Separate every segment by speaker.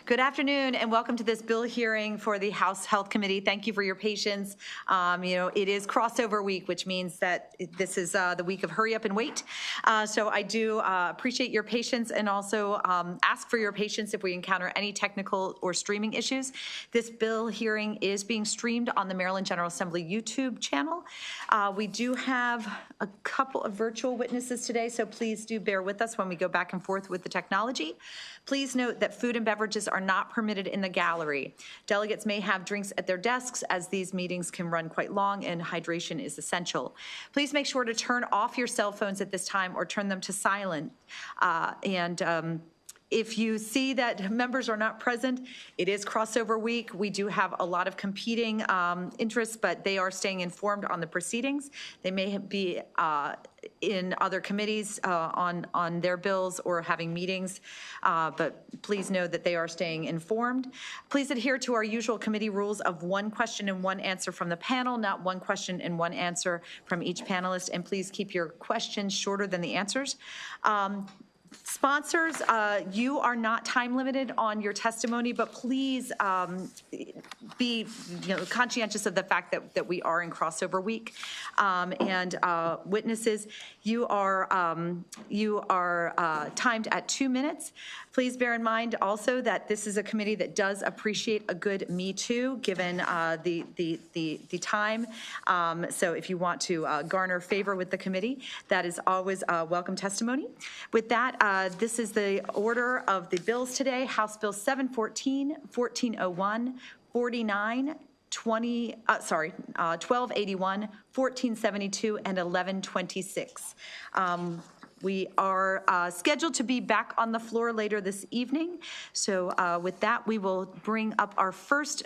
Speaker 1: Good afternoon and welcome to this bill hearing for the House Health Committee. Thank you for your patience. It is crossover week, which means that this is the week of hurry up and wait. So I do appreciate your patience and also ask for your patience if we encounter any technical or streaming issues. This bill hearing is being streamed on the Maryland General Assembly YouTube channel. We do have a couple of virtual witnesses today, so please do bear with us when we go back and forth with the technology. Please note that food and beverages are not permitted in the gallery. Delegates may have drinks at their desks as these meetings can run quite long and hydration is essential. Please make sure to turn off your cell phones at this time or turn them to silent. If you see that members are not present, it is crossover week. We do have a lot of competing interests, but they are staying informed on the proceedings. They may be in other committees on their bills or having meetings, but please know that they are staying informed. Please adhere to our usual committee rules of one question and one answer from the panel, not one question and one answer from each panelist, and please keep your questions shorter than the answers. Sponsors, you are not time limited on your testimony, but please be conscientious of the fact that we are in crossover week. Witnesses, you are timed at 2 minutes. Please bear in mind also that this is a committee that does appreciate a good Me Too, given the time. So if you want to garner favor with the committee, that is always welcome testimony. With that, this is the order of the bills today. House Bill 714, 1401, 49, 1281, 1472, and 1126. We are scheduled to be back on the floor later this evening. So with that, we will bring up our first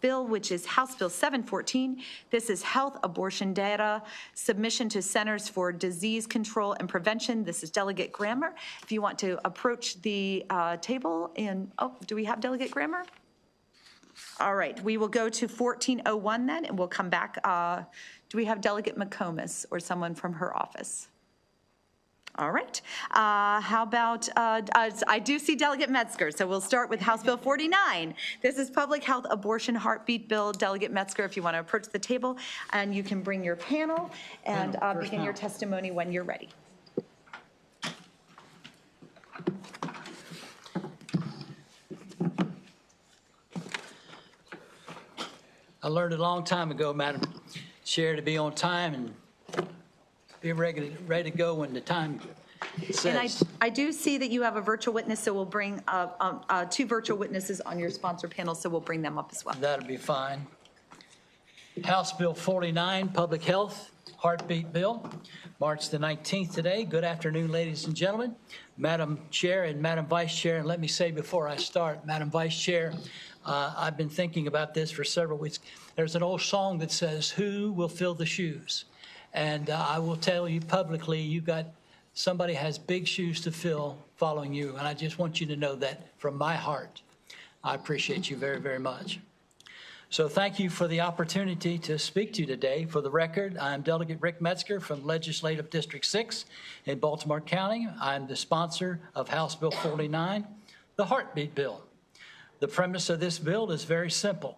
Speaker 1: bill, which is House Bill 714. This is health abortion data submission to Centers for Disease Control and Prevention. This is Delegate Grammer. If you want to approach the table and, do we have Delegate Grammer? All right, we will go to 1401 then, and we'll come back. Do we have Delegate McComas or someone from her office? All right. How about, I do see Delegate Metzger, so we'll start with House Bill 49. This is Public Health Abortion Heartbeat Bill. Delegate Metzger, if you want to approach the table, and you can bring your panel and begin your testimony when you're ready.
Speaker 2: I learned a long time ago, Madam Chair, to be on time and be ready to go when the time says.
Speaker 1: And I do see that you have a virtual witness, so we'll bring 2 virtual witnesses on your sponsor panel, so we'll bring them up as well.
Speaker 2: That'll be fine. House Bill 49, Public Health Heartbeat Bill, March the 19th today. Good afternoon, ladies and gentlemen. Madam Chair and Madam Vice Chair, and let me say before I start, Madam Vice Chair, I've been thinking about this for several weeks. There's an old song that says, "Who will fill the shoes?" And I will tell you publicly, somebody has big shoes to fill following you. And I just want you to know that from my heart. I appreciate you very, very much. So thank you for the opportunity to speak to you today. For the record, I'm Delegate Rick Metzger from Legislative District 6 in Baltimore County. I'm the sponsor of House Bill 49, the Heartbeat Bill. The premise of this bill is very simple.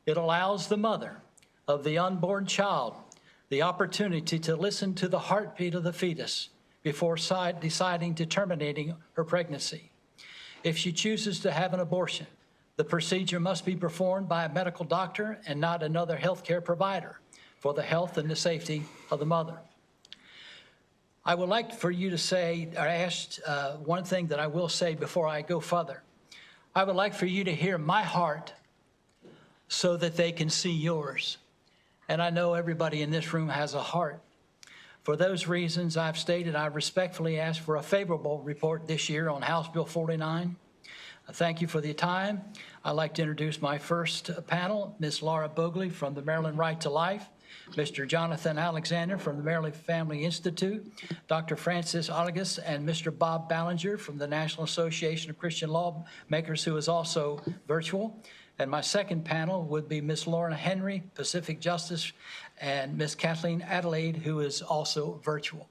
Speaker 2: It allows the mother of the unborn child the opportunity to listen to the heartbeat of the fetus before deciding to terminating her pregnancy. If she chooses to have an abortion, the procedure must be performed by a medical doctor and not another healthcare provider for the health and the safety of the mother. I would like for you to say, or ask one thing that I will say before I go further. I would like for you to hear my heart so that they can see yours. And I know everybody in this room has a heart. For those reasons I've stated, I respectfully ask for a favorable report this year on House Bill 49. Thank you for the time. I'd like to introduce my first panel, Ms. Laura Bogley from the Maryland Right to Life, Mr. Jonathan Alexander from the Maryland Family Institute, Dr. Francis Oligas, and Mr. Bob Ballinger from the National Association of Christian Lawmakers, who is also virtual. And my second panel would be Ms. Lorna Henry, Pacific Justice, and Ms. Kathleen Adelaide, who is also virtual.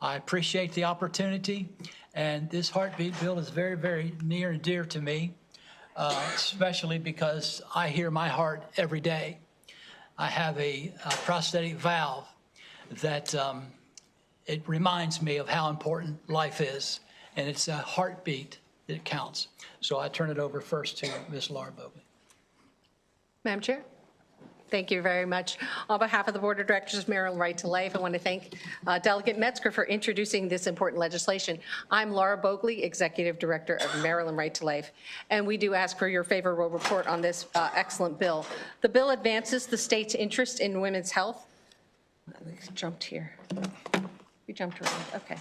Speaker 2: I appreciate the opportunity, and this heartbeat bill is very, very near and dear to me. especially because I hear my heart every day. I have a prosthetic valve that it reminds me of how important life is, and it's a heartbeat that counts. So I turn it over first to Ms. Laura Bogley.
Speaker 3: Madam Chair. Thank you very much. On behalf of the Board of Directors of Maryland Right to Life, I want to thank Delegate Metzger for introducing this important legislation. I'm Laura Bogley, Executive Director of Maryland Right to Life, and we do ask for your favorable report on this excellent bill. The bill advances the state's interest in women's health. We jumped here. We jumped around. Okay.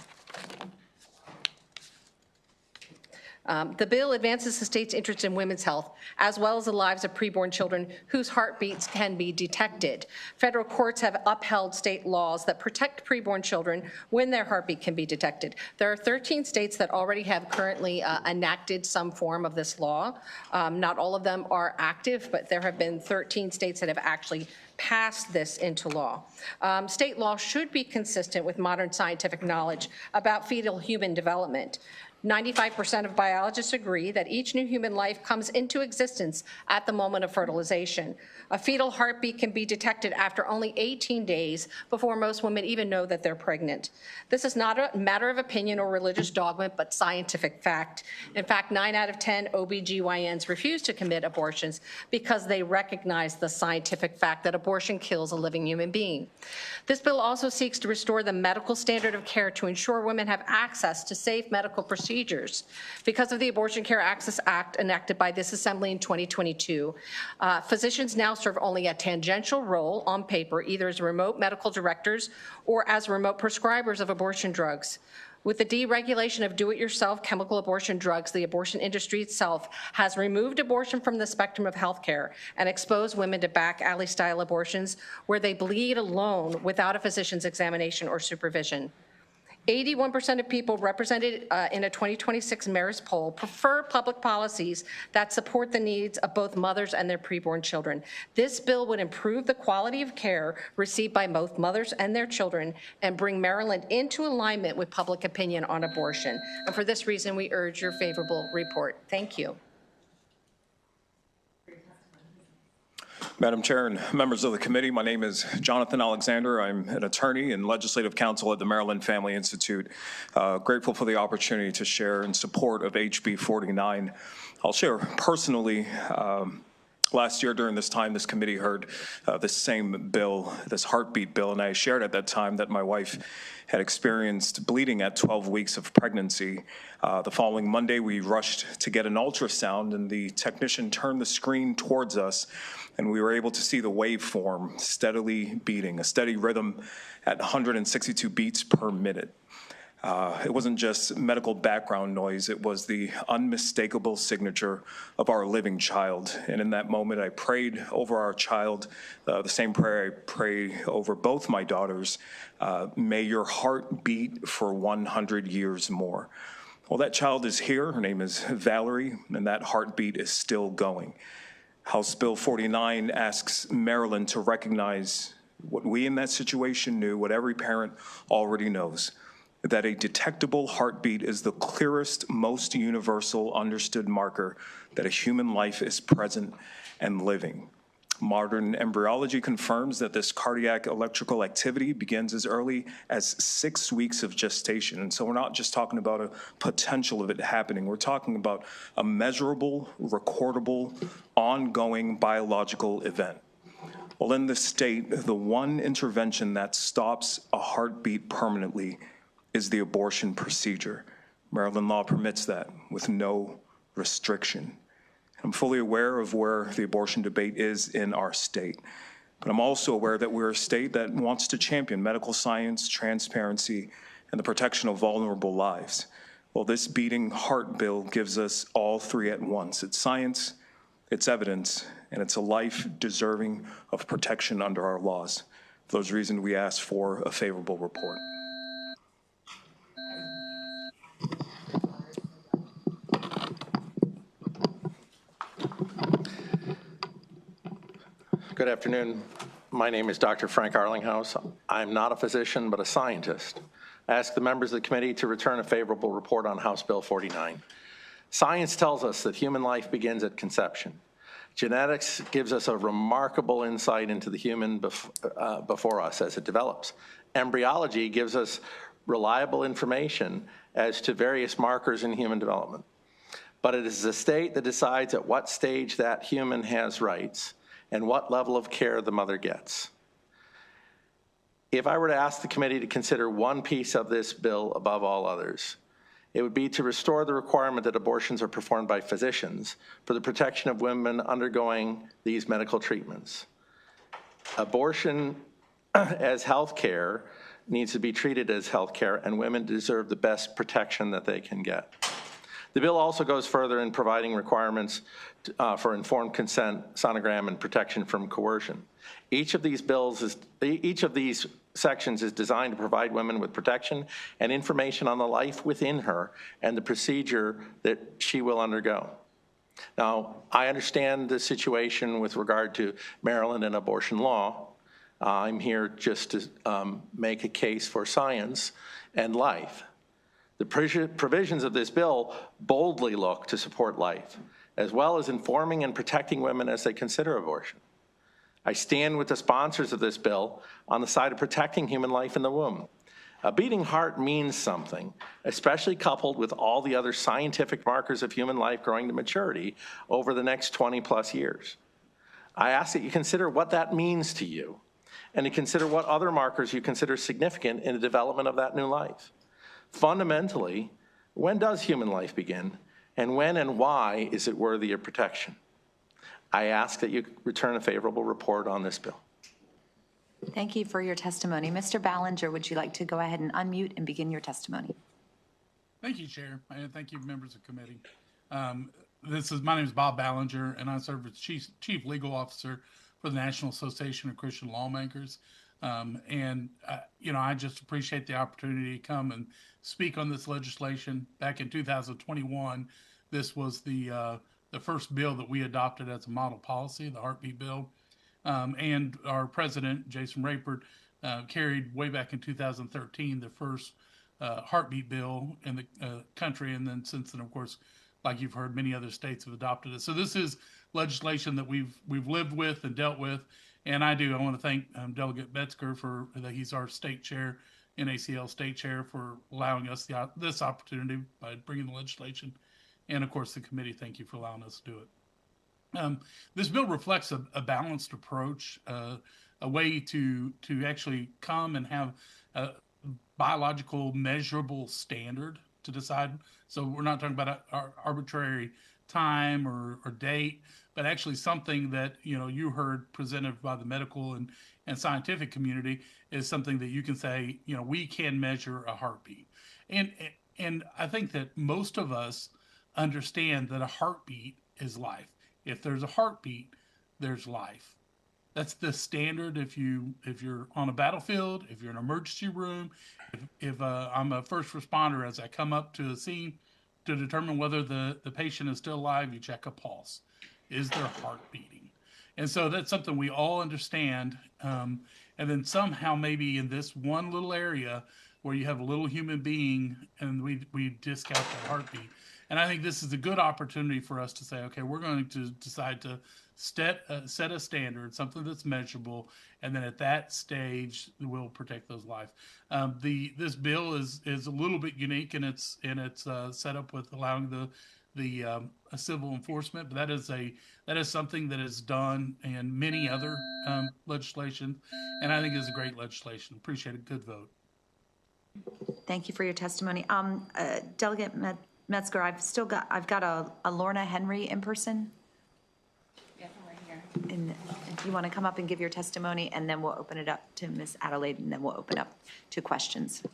Speaker 3: The bill advances the state's interest in women's health, as well as the lives of preborn children whose heartbeats can be detected. Federal courts have upheld state laws that protect preborn children when their heartbeat can be detected. There are 13 states that already have currently enacted some form of this law. Not all of them are active, but there have been 13 states that have actually passed this into law. State law should be consistent with modern scientific knowledge about fetal human development. 95% of biologists agree that each new human life comes into existence at the moment of fertilization. A fetal heartbeat can be detected after only 18 days before most women even know that they're pregnant. This is not a matter of opinion or religious dogma, but scientific fact. In fact, 9 out of 10 OBGYNs refuse to commit abortions because they recognize the scientific fact that abortion kills a living human being. This bill also seeks to restore the medical standard of care to ensure women have access to safe medical procedures. Because of the Abortion Care Access Act enacted by this Assembly in 2022, physicians now serve only a tangential role on paper, either as remote medical directors or as remote prescribers of abortion drugs. With the deregulation of do-it-yourself chemical abortion drugs, the abortion industry itself has removed abortion from the spectrum of healthcare and exposed women to back alley-style abortions where they bleed alone without a physician's examination or supervision. 81% of people represented in a 2026 Marist poll prefer public policies that support the needs of both mothers and their preborn children. This bill would improve the quality of care received by both mothers and their children and bring Maryland into alignment with public opinion on abortion. And for this reason, we urge your favorable report. Thank you.
Speaker 4: Madam Chair and members of the committee, my name is Jonathan Alexander. I'm an attorney and legislative counsel at the Maryland Family Institute. Grateful for the opportunity to share in support of HB 49. I'll share personally, last year during this time, this committee heard this same bill, this heartbeat bill, and I shared at that time that my wife had experienced bleeding at 12 weeks of pregnancy. The following Monday, we rushed to get an ultrasound, and the technician turned the screen towards us, and we were able to see the waveform steadily beating, a steady rhythm at 162 beats per minute. It wasn't just medical background noise, it was the unmistakable signature of our living child. And in that moment, I prayed over our child, the same prayer I pray over both my daughters. May your heart beat for 100 years more. Well, that child is here. Her name is Valerie, and that heartbeat is still going. House Bill 49 asks Maryland to recognize what we in that situation knew, what every parent already knows, that a detectable heartbeat is the clearest, most universal understood marker that a human life is present and living. Modern embryology confirms that this cardiac electrical activity begins as early as 6 weeks of gestation. And so we're not just talking about a potential of it happening. We're talking about a measurable, recordable, ongoing biological event. Well, in this state, the one intervention that stops a heartbeat permanently is the abortion procedure. Maryland law permits that with no restriction. I'm fully aware of where the abortion debate is in our state, but I'm also aware that we're a state that wants to champion medical science, transparency, and the protection of vulnerable lives. Well, this beating heart bill gives us all three at once. It's science, it's evidence, and it's a life deserving of protection under our laws. For those reasons, we ask for a favorable report.
Speaker 5: Good afternoon. My name is Dr. Frank Arlinghouse. I'm not a physician, but a scientist. I ask the members of the committee to return a favorable report on House Bill 49. Science tells us that human life begins at conception. Genetics gives us a remarkable insight into the human before us as it develops. Embryology gives us reliable information as to various markers in human development. But it is the state that decides at what stage that human has rights and what level of care the mother gets. If I were to ask the committee to consider one piece of this bill above all others, it would be to restore the requirement that abortions are performed by physicians for the protection of women undergoing these medical treatments. Abortion as health care needs to be treated as health care, and women deserve the best protection that they can get. The bill also goes further in providing requirements for informed consent, sonogram, and protection from coercion. Each of these sections is designed to provide women with protection and information on the life within her and the procedure that she will undergo. Now, I understand the situation with regard to Maryland and abortion law. I'm here just to make a case for science and life. The provisions of this bill boldly look to support life, as well as informing and protecting women as they consider abortion. I stand with the sponsors of this bill on the side of protecting human life in the womb. A beating heart means something, especially coupled with all the other scientific markers of human life growing to maturity over the next 20+ years. I ask that you consider what that means to you, and to consider what other markers you consider significant in the development of that new life. Fundamentally, when does human life begin, and when and why is it worthy of protection? I ask that you return a favorable report on this bill.
Speaker 1: Thank you for your testimony. Mr. Ballinger, would you like to go ahead and unmute and begin your testimony?
Speaker 6: Thank you, Chair, and thank you, members of the committee. My name is Bob Ballinger, and I serve as Chief Legal Officer for the National Association of Christian Lawmakers. I just appreciate the opportunity to come and speak on this legislation. Back in 2021, this was the first bill that we adopted as a model policy, the heartbeat bill. And our president, Jason Rayford, carried way back in 2013 the first heartbeat bill in the country. And then since then, of course, like you've heard, many other states have adopted it. So this is legislation that we've lived with and dealt with. And I want to thank Delegate Metzger he's our state chair, NACL state chair, for allowing us this opportunity by bringing the legislation. And of course, the committee, thank you for allowing us to do it. This bill reflects a balanced approach, a way to actually come and have a biological measurable standard to decide. So we're not talking about an arbitrary time or date, but actually something that you heard presented by the medical and scientific community is something that you can say, we can measure a heartbeat. And I think that most of us understand that a heartbeat is life. If there's a heartbeat, there's life. That's the standard. If you're on a battlefield, if you're in an emergency room, if I'm a first responder, as I come up to a scene to determine whether the patient is still alive, you check a pulse. Is their heart beating? And so that's something we all understand. And then somehow maybe in this one little area where you have a little human being and we discount that heartbeat. And I think this is a good opportunity for us to say, okay, we're going to decide to set a standard, something that's measurable, and then at that stage, we'll protect those lives. This bill is a little bit unique in its set up with allowing the civil enforcement, but that is something that is done in many other legislation, and I think is a great legislation. Appreciate a good vote.
Speaker 1: Thank you for your testimony. Delegate Metzger, I've got a Lorna Henry in person.
Speaker 7: Yes, I'm right here.
Speaker 1: And if you want to come up and give your testimony, and then we'll open it up to Ms. Adelaide, and then we'll open up to questions.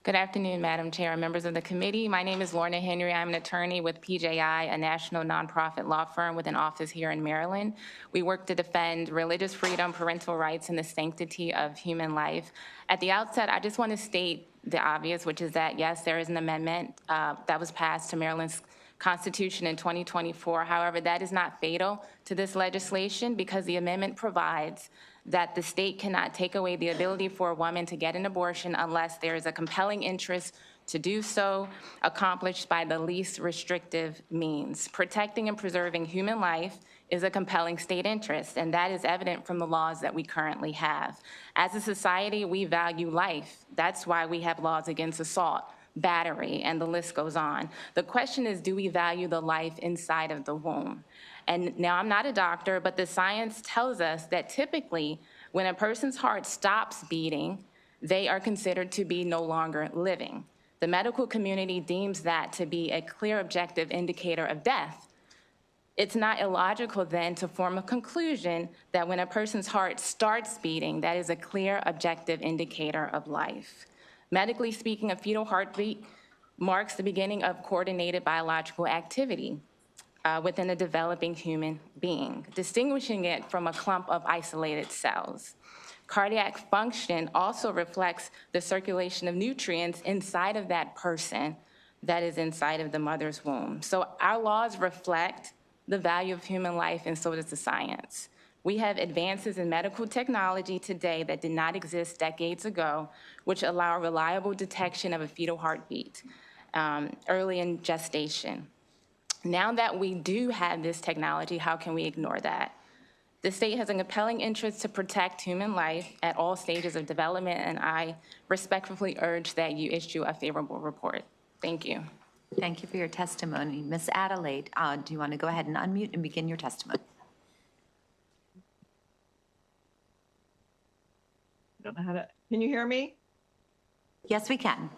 Speaker 7: Good afternoon, Madam Chair and members of the committee. My name is Lorna Henry. I'm an attorney with PJI, a national nonprofit law firm with an office here in Maryland. We work to defend religious freedom, parental rights, and the sanctity of human life. At the outset, I just want to state the obvious, which is that, yes, there is an amendment that was passed to Maryland's Constitution in 2024. However, that is not fatal to this legislation because the amendment provides that the state cannot take away the ability for a woman to get an abortion unless there is a compelling interest to do so, accomplished by the least restrictive means. Protecting and preserving human life is a compelling state interest, and that is evident from the laws that we currently have. As a society, we value life. That's why we have laws against assault, battery, and the list goes on. The question is, do we value the life inside of the womb? And now, I'm not a doctor, but the science tells us that typically when a person's heart stops beating, they are considered to be no longer living. The medical community deems that to be a clear objective indicator of death. It's not illogical then to form a conclusion that when a person's heart starts beating, that is a clear objective indicator of life. Medically speaking, a fetal heartbeat marks the beginning of coordinated biological activity within a developing human being, distinguishing it from a clump of isolated cells. Cardiac function also reflects the circulation of nutrients inside of that person that is inside of the mother's womb. So our laws reflect the value of human life, and so does the science. We have advances in medical technology today that did not exist decades ago, which allow reliable detection of a fetal heartbeat early in gestation. Now that we do have this technology, how can we ignore that? The state has a compelling interest to protect human life at all stages of development, and I respectfully urge that you issue a favorable report. Thank you.
Speaker 1: Thank you for your testimony. Ms. Adelaide, do you want to go ahead and unmute and begin your testimony?
Speaker 8: I don't know how to, can you hear me?
Speaker 1: Yes, we can.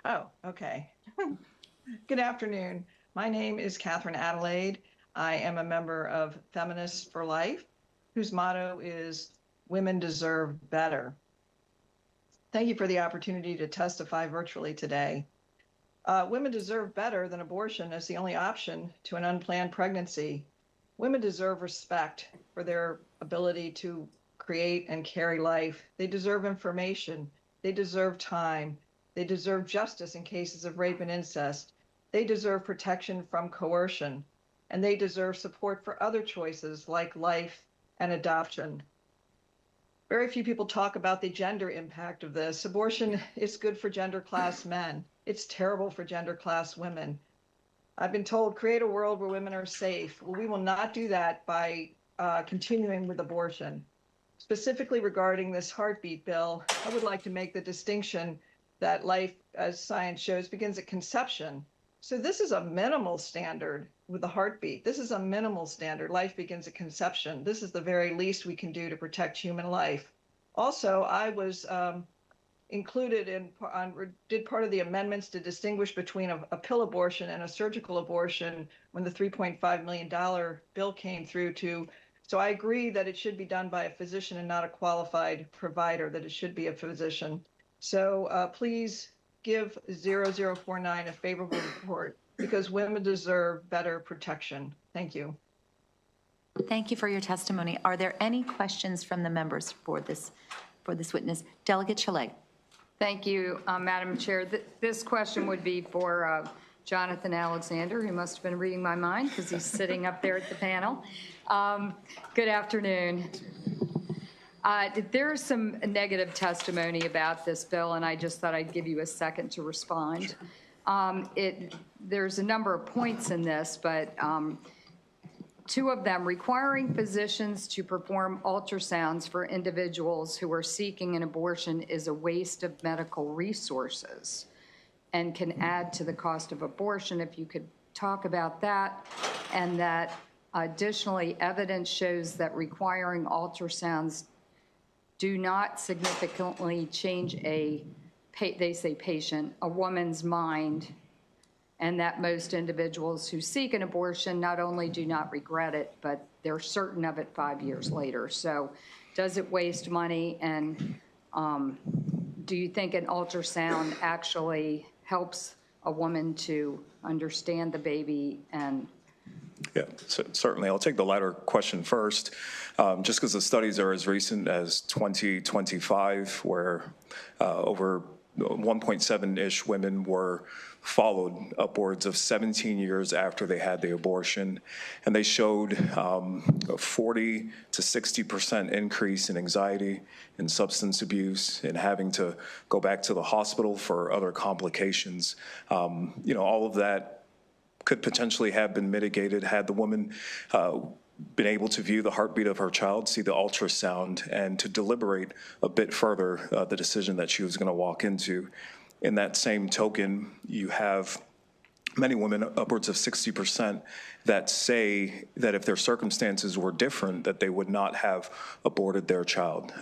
Speaker 8: Oh, okay. Good afternoon. My name is Catherine Adelaide. I am a member of Feminists for Life, whose motto is Women Deserve Better. Thank you for the opportunity to testify virtually today. Women deserve better than abortion as the only option to an unplanned pregnancy. Women deserve respect for their ability to create and carry life. They deserve information. They deserve time. They deserve justice in cases of rape and incest. They deserve protection from coercion. And they deserve support for other choices like life and adoption. Very few people talk about the gender impact of this. Abortion is good for gender class men. It's terrible for gender class women. I've been told, create a world where women are safe. Well, we will not do that by continuing with abortion. Specifically regarding this heartbeat bill, I would like to make the distinction that life, as science shows, begins at conception. So this is a minimal standard with the heartbeat. This is a minimal standard. Life begins at conception. This is the very least we can do to protect human life. Also, I was included in, did part of the amendments to distinguish between a pill abortion and a surgical abortion when the $3.5 million bill came through so I agree that it should be done by a physician and not a qualified provider, that it should be a physician. So please give 0049 a favorable report because women deserve better protection. Thank you.
Speaker 1: Thank you for your testimony. Are there any questions from the members for this witness? Delegate Chalet.
Speaker 9: Thank you, Madam Chair. This question would be for Jonathan Alexander, who must have been reading my mind because he's sitting up there at the panel. Good afternoon. There's some negative testimony about this bill, and I just thought I'd give you a second to respond. There's a number of points in this, but two of them, requiring physicians to perform ultrasounds for individuals who are seeking an abortion is a waste of medical resources and can add to the cost of abortion. If you could talk about that, and that additionally, evidence shows that requiring ultrasounds do not significantly change a woman's mind, and that most individuals who seek an abortion not only do not regret it, but they're certain of it 5 years later. So does it waste money, and do you think an ultrasound actually helps a woman to understand the baby? And
Speaker 4: Yeah, certainly. I'll take the latter question first. Just because the studies are as recent as 2025, where over 1.7-ish women were followed upwards of 17 years after they had the abortion, and they showed a 40 to 60% increase in anxiety and substance abuse and having to go back to the hospital for other complications. All of that could potentially have been mitigated had the woman been able to view the heartbeat of her child, see the ultrasound, and to deliberate a bit further the decision that she was going to walk into. In that same token, you have many women, upwards of 60%, that say that if their circumstances were different, that they would not have aborted their child,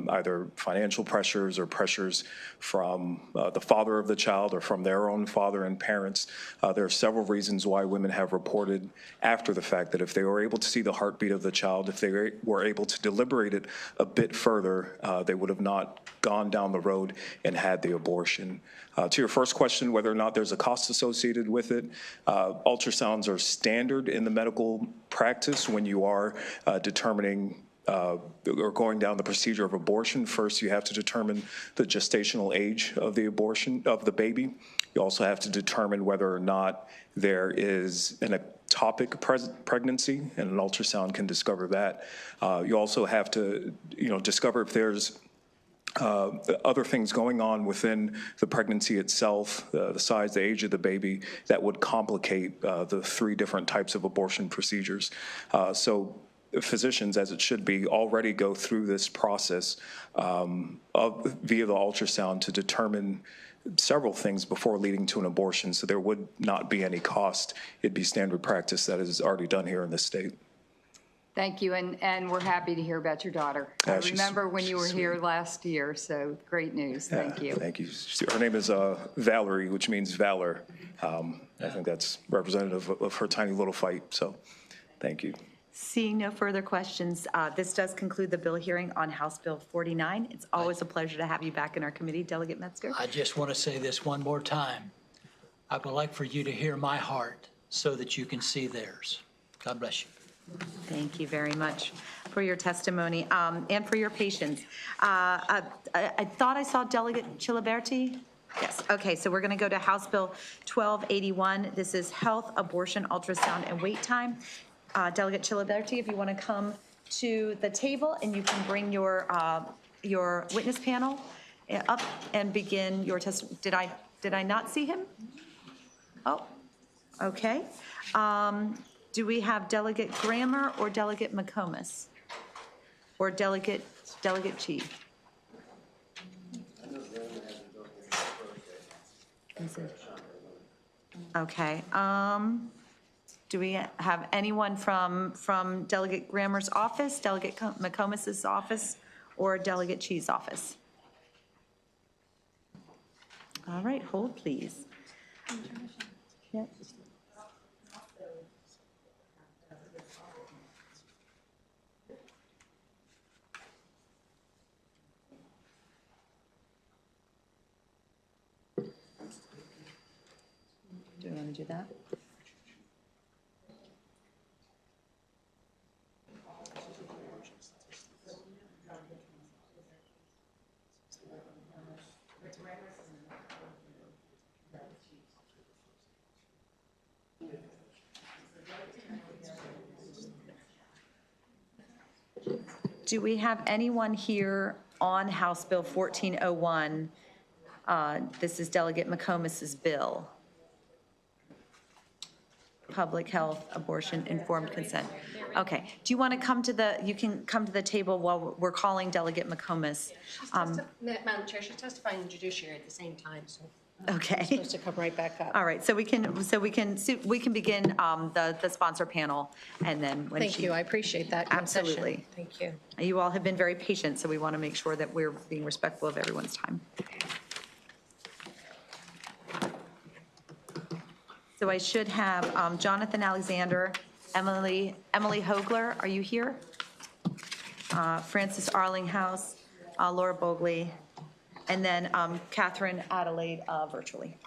Speaker 4: either financial pressures or pressures from the father of the child or from their own father and parents. There are several reasons why women have reported after the fact that if they were able to see the heartbeat of the child, if they were able to deliberate it a bit further, they would have not gone down the road and had the abortion. To your first question, whether or not there's a cost associated with it, ultrasounds are standard in the medical practice when you are determining or going down the procedure of abortion. First, you have to determine the gestational age of the abortion of the baby. You also have to determine whether or not there is an ectopic pregnancy, and an ultrasound can discover that. You also have to, discover if there's other things going on within the pregnancy itself, the size, the age of the baby, that would complicate the 3 different types of abortion procedures. So physicians, as it should be, already go through this process via the ultrasound to determine several things before leading to an abortion. So there would not be any cost. It'd be standard practice that is already done here in this state.
Speaker 9: Thank you, and we're happy to hear about your daughter. I remember when you were here last year, so great news. Thank you.
Speaker 4: Thank you. Her name is Valerie, which means valor. I think that's representative of her tiny little fight, so thank you.
Speaker 1: Seeing no further questions, this does conclude the bill hearing on House Bill 49. It's always a pleasure to have you back in our committee, Delegate Metzger.
Speaker 2: I just want to say this one more time. I would like for you to hear my heart so that you can see theirs. God bless you.
Speaker 1: Thank you very much for your testimony and for your patience. I thought I saw Delegate Chiliberti. Yes, okay, so we're going to go to House Bill 1281. This is health, abortion, ultrasound, and wait time. Delegate Chiliberti, if you want to come to the table and you can bring your witness panel up and begin your testimony. Did I not see him? Oh, okay. Do we have Delegate Grammer or Delegate McComas? Or Delegate Chi? Okay. Do we have anyone from Delegate Grammer's office, Delegate McComas's office, or Delegate Chi's office? All right, hold please. Yep. Do we want to do that? Do we have anyone here on House Bill 1401? This is Delegate McComas's bill. Public health, abortion, informed consent. Okay. Do you want to come to you can come to the table while we're calling Delegate McComas.
Speaker 10: Madam Chair, she's testifying in the judiciary at the same time, so.
Speaker 1: Okay.
Speaker 10: She's supposed to come right back up.
Speaker 1: All right. So we can begin the sponsor panel, and then when
Speaker 10: Thank you. I appreciate that concession.
Speaker 1: Absolutely.
Speaker 10: Thank you.
Speaker 1: You all have been very patient, so we want to make sure that we're being respectful of everyone's time. So I should have Jonathan Alexander, Emily Hogler, are you here? Francis Arlinghouse, Laura Bogley, and then Catherine Adelaide virtually.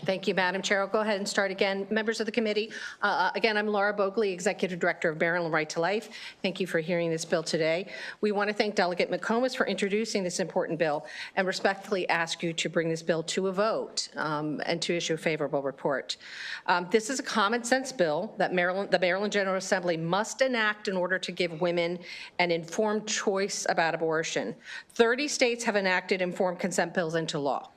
Speaker 3: Thank you, Madam Chair. I'll go ahead and start again. Members of the committee, again, I'm Laura Bogley, Executive Director of Maryland Right to Life. Thank you for hearing this bill today. We want to thank Delegate McComas for introducing this important bill and respectfully ask you to bring this bill to a vote and to issue a favorable report. This is a common sense bill that the Maryland General Assembly must enact in order to give women an informed choice about abortion. 30 states have enacted informed consent bills into law.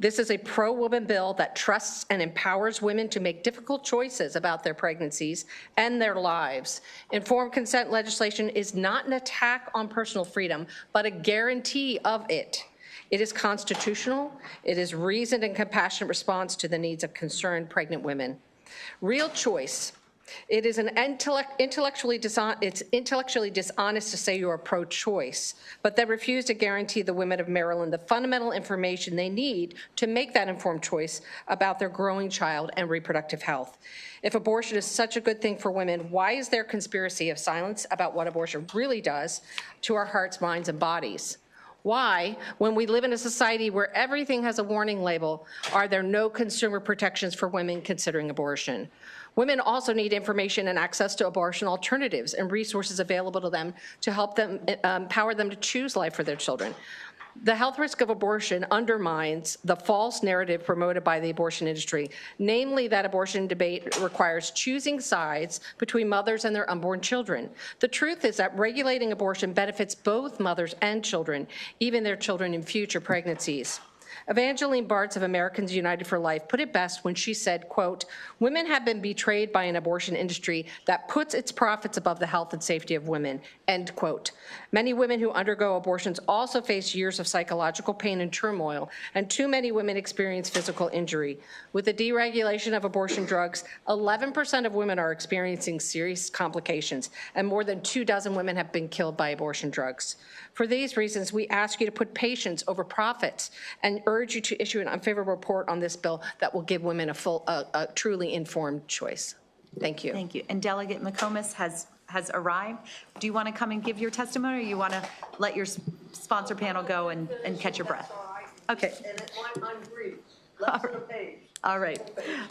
Speaker 3: This is a pro-woman bill that trusts and empowers women to make difficult choices about their pregnancies and their lives. Informed consent legislation is not an attack on personal freedom, but a guarantee of it. It is constitutional. It is reasoned and compassionate response to the needs of concerned pregnant women. Real choice. It is intellectually dishonest to say you are pro-choice, but they refuse to guarantee the women of Maryland the fundamental information they need to make that informed choice about their growing child and reproductive health. If abortion is such a good thing for women, why is there conspiracy of silence about what abortion really does to our hearts, minds, and bodies? Why, when we live in a society where everything has a warning label, are there no consumer protections for women considering abortion? Women also need information and access to abortion alternatives and resources available to them to help them empower them to choose life for their children. The health risk of abortion undermines the false narrative promoted by the abortion industry, namely that abortion debate requires choosing sides between mothers and their unborn children. The truth is that regulating abortion benefits both mothers and children, even their children in future pregnancies. Evangeline Bartz of Americans United for Life put it best when she said, quote, "Women have been betrayed by an abortion industry that puts its profits above the health and safety of women," end quote. Many women who undergo abortions also face years of psychological pain and turmoil, and too many women experience physical injury. With the deregulation of abortion drugs, 11% of women are experiencing serious complications, and more than 24 women have been killed by abortion drugs. For these reasons, we ask you to put patients over profits and urge you to issue an unfavorable report on this bill that will give women a truly informed choice. Thank you.
Speaker 1: Thank you. And Delegate McComas has arrived. Do you want to come and give your testimony, or you want to let your sponsor panel go and catch your breath? Okay.
Speaker 11: And I'm brief. Less than a page.
Speaker 1: All right.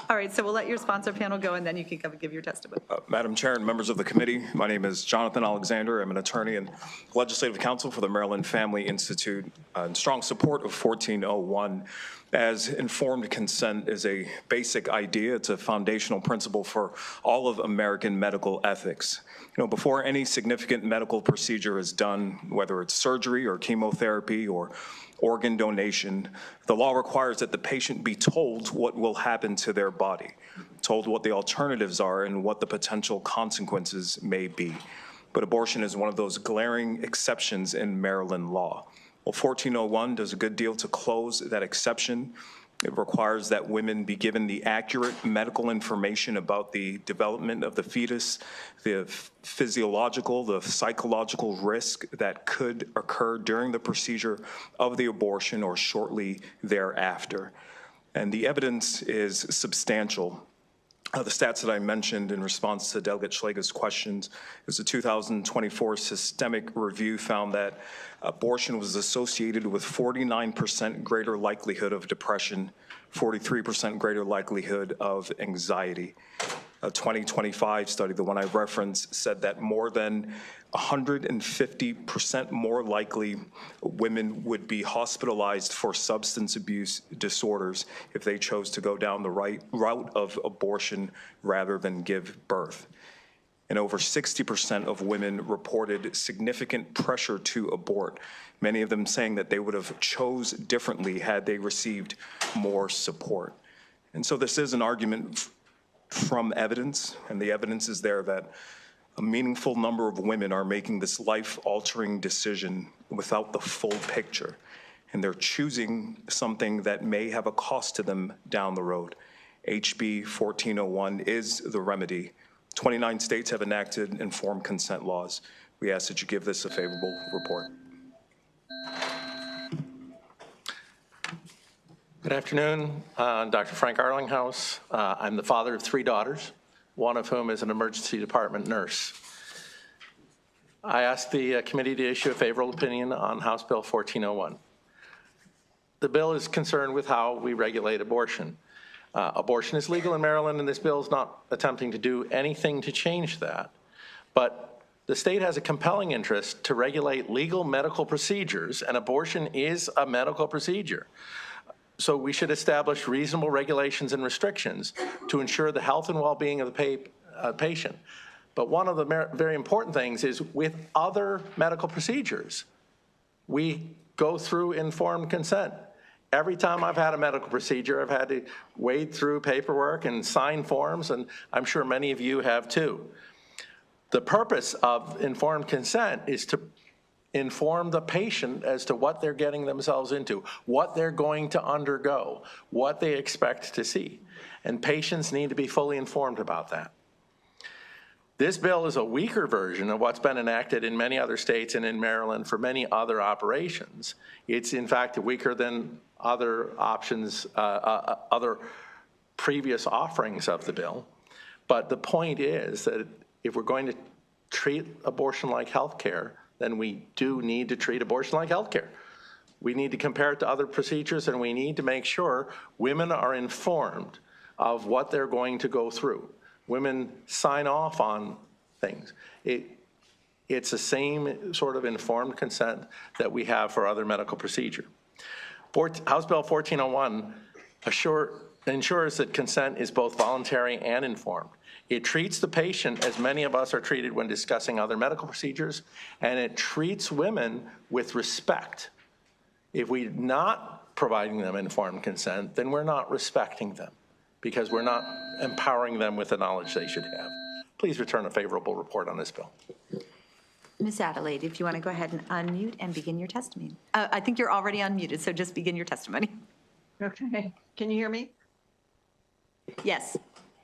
Speaker 1: All right, so we'll let your sponsor panel go, and then you can come and give your testimony.
Speaker 4: Madam Chair and members of the committee, my name is Jonathan Alexander. I'm an attorney and legislative counsel for the Maryland Family Institute, in strong support of 1401. As informed consent is a basic idea, it's a foundational principle for all of American medical ethics. You know, before any significant medical procedure is done, whether it's surgery or chemotherapy or organ donation, the law requires that the patient be told what will happen to their body, told what the alternatives are and what the potential consequences may be. But abortion is one of those glaring exceptions in Maryland law. Well, 1401 does a good deal to close that exception. It requires that women be given the accurate medical information about the development of the fetus, the physiological, the psychological risk that could occur during the procedure of the abortion or shortly thereafter. And the evidence is substantial. The stats that I mentioned in response to Delegate Schlegel's questions is a 2024 systemic review found that abortion was associated with 49% greater likelihood of depression, 43% greater likelihood of anxiety. A 2025 study, the one I referenced, said that more than 150% more likely women would be hospitalized for substance abuse disorders if they chose to go down the right route of abortion rather than give birth. And over 60% of women reported significant pressure to abort, many of them saying that they would have chose differently had they received more support. And so this is an argument from evidence, and the evidence is there that a meaningful number of women are making this life-altering decision without the full picture, and they're choosing something that may have a cost to them down the road. HB 1401 is the remedy. 29 states have enacted informed consent laws. We ask that you give this a favorable report.
Speaker 5: Good afternoon. Dr. Frank Arlinghouse. I'm the father of 3 daughters, one of whom is an emergency department nurse. I ask the committee to issue a favorable opinion on House Bill 1401. The bill is concerned with how we regulate abortion. Abortion is legal in Maryland, and this bill is not attempting to do anything to change that. But the state has a compelling interest to regulate legal medical procedures, and abortion is a medical procedure. So we should establish reasonable regulations and restrictions to ensure the health and well-being of the patient. But one of the very important things is with other medical procedures, we go through informed consent. Every time I've had a medical procedure, I've had to wade through paperwork and sign forms, and I'm sure many of you have too. The purpose of informed consent is to inform the patient as to what they're getting themselves into, what they're going to undergo, what they expect to see. And patients need to be fully informed about that. This bill is a weaker version of what's been enacted in many other states and in Maryland for many other operations. It's in fact weaker than other options, other previous offerings of the bill. But the point is that if we're going to treat abortion like health care, then we do need to treat abortion like health care. We need to compare it to other procedures, and we need to make sure women are informed of what they're going to go through. Women sign off on things. It's the same sort of informed consent that we have for other medical procedure. House Bill 1401 ensures that consent is both voluntary and informed. It treats the patient as many of us are treated when discussing other medical procedures, and it treats women with respect. If we're not providing them informed consent, then we're not respecting them because we're not empowering them with the knowledge they should have. Please return a favorable report on this bill.
Speaker 1: Ms. Adelaide, if you want to go ahead and unmute and begin your testimony. I think you're already unmuted, so just begin your testimony.
Speaker 8: Okay. Can you hear me?
Speaker 1: Yes.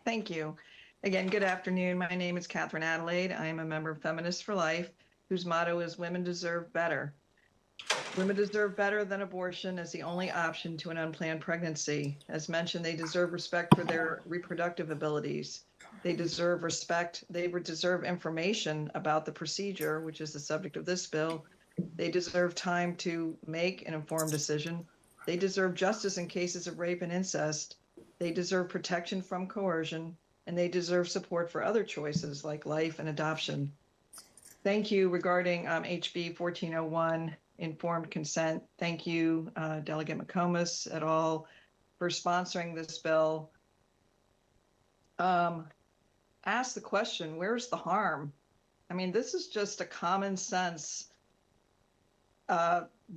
Speaker 8: Thank you. Again, good afternoon. My name is Catherine Adelaide. I am a member of Feminists for Life, whose motto is Women Deserve Better. Women deserve better than abortion as the only option to an unplanned pregnancy. As mentioned, they deserve respect for their reproductive abilities. They deserve respect. They deserve information about the procedure, which is the subject of this bill. They deserve time to make an informed decision. They deserve justice in cases of rape and incest. They deserve protection from coercion, and they deserve support for other choices like life and adoption. Thank you regarding HB 1401, informed consent. Thank you, Delegate McComas et al., for sponsoring this bill. Ask the question, where's the harm? I mean, this is just a common sense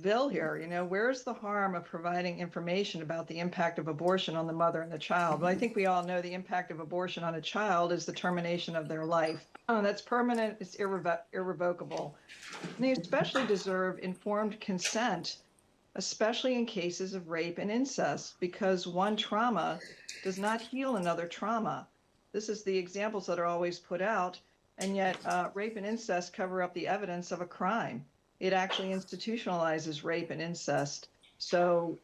Speaker 8: bill here. You know, where's the harm of providing information about the impact of abortion on the mother and the child? Well, I think we all know the impact of abortion on a child is the termination of their life. That's permanent, it's irrevocable. And they especially deserve informed consent, especially in cases of rape and incest, because one trauma does not heal another trauma. This is the examples that are always put out, and yet rape and incest cover up the evidence of a crime. It actually institutionalizes rape and incest. So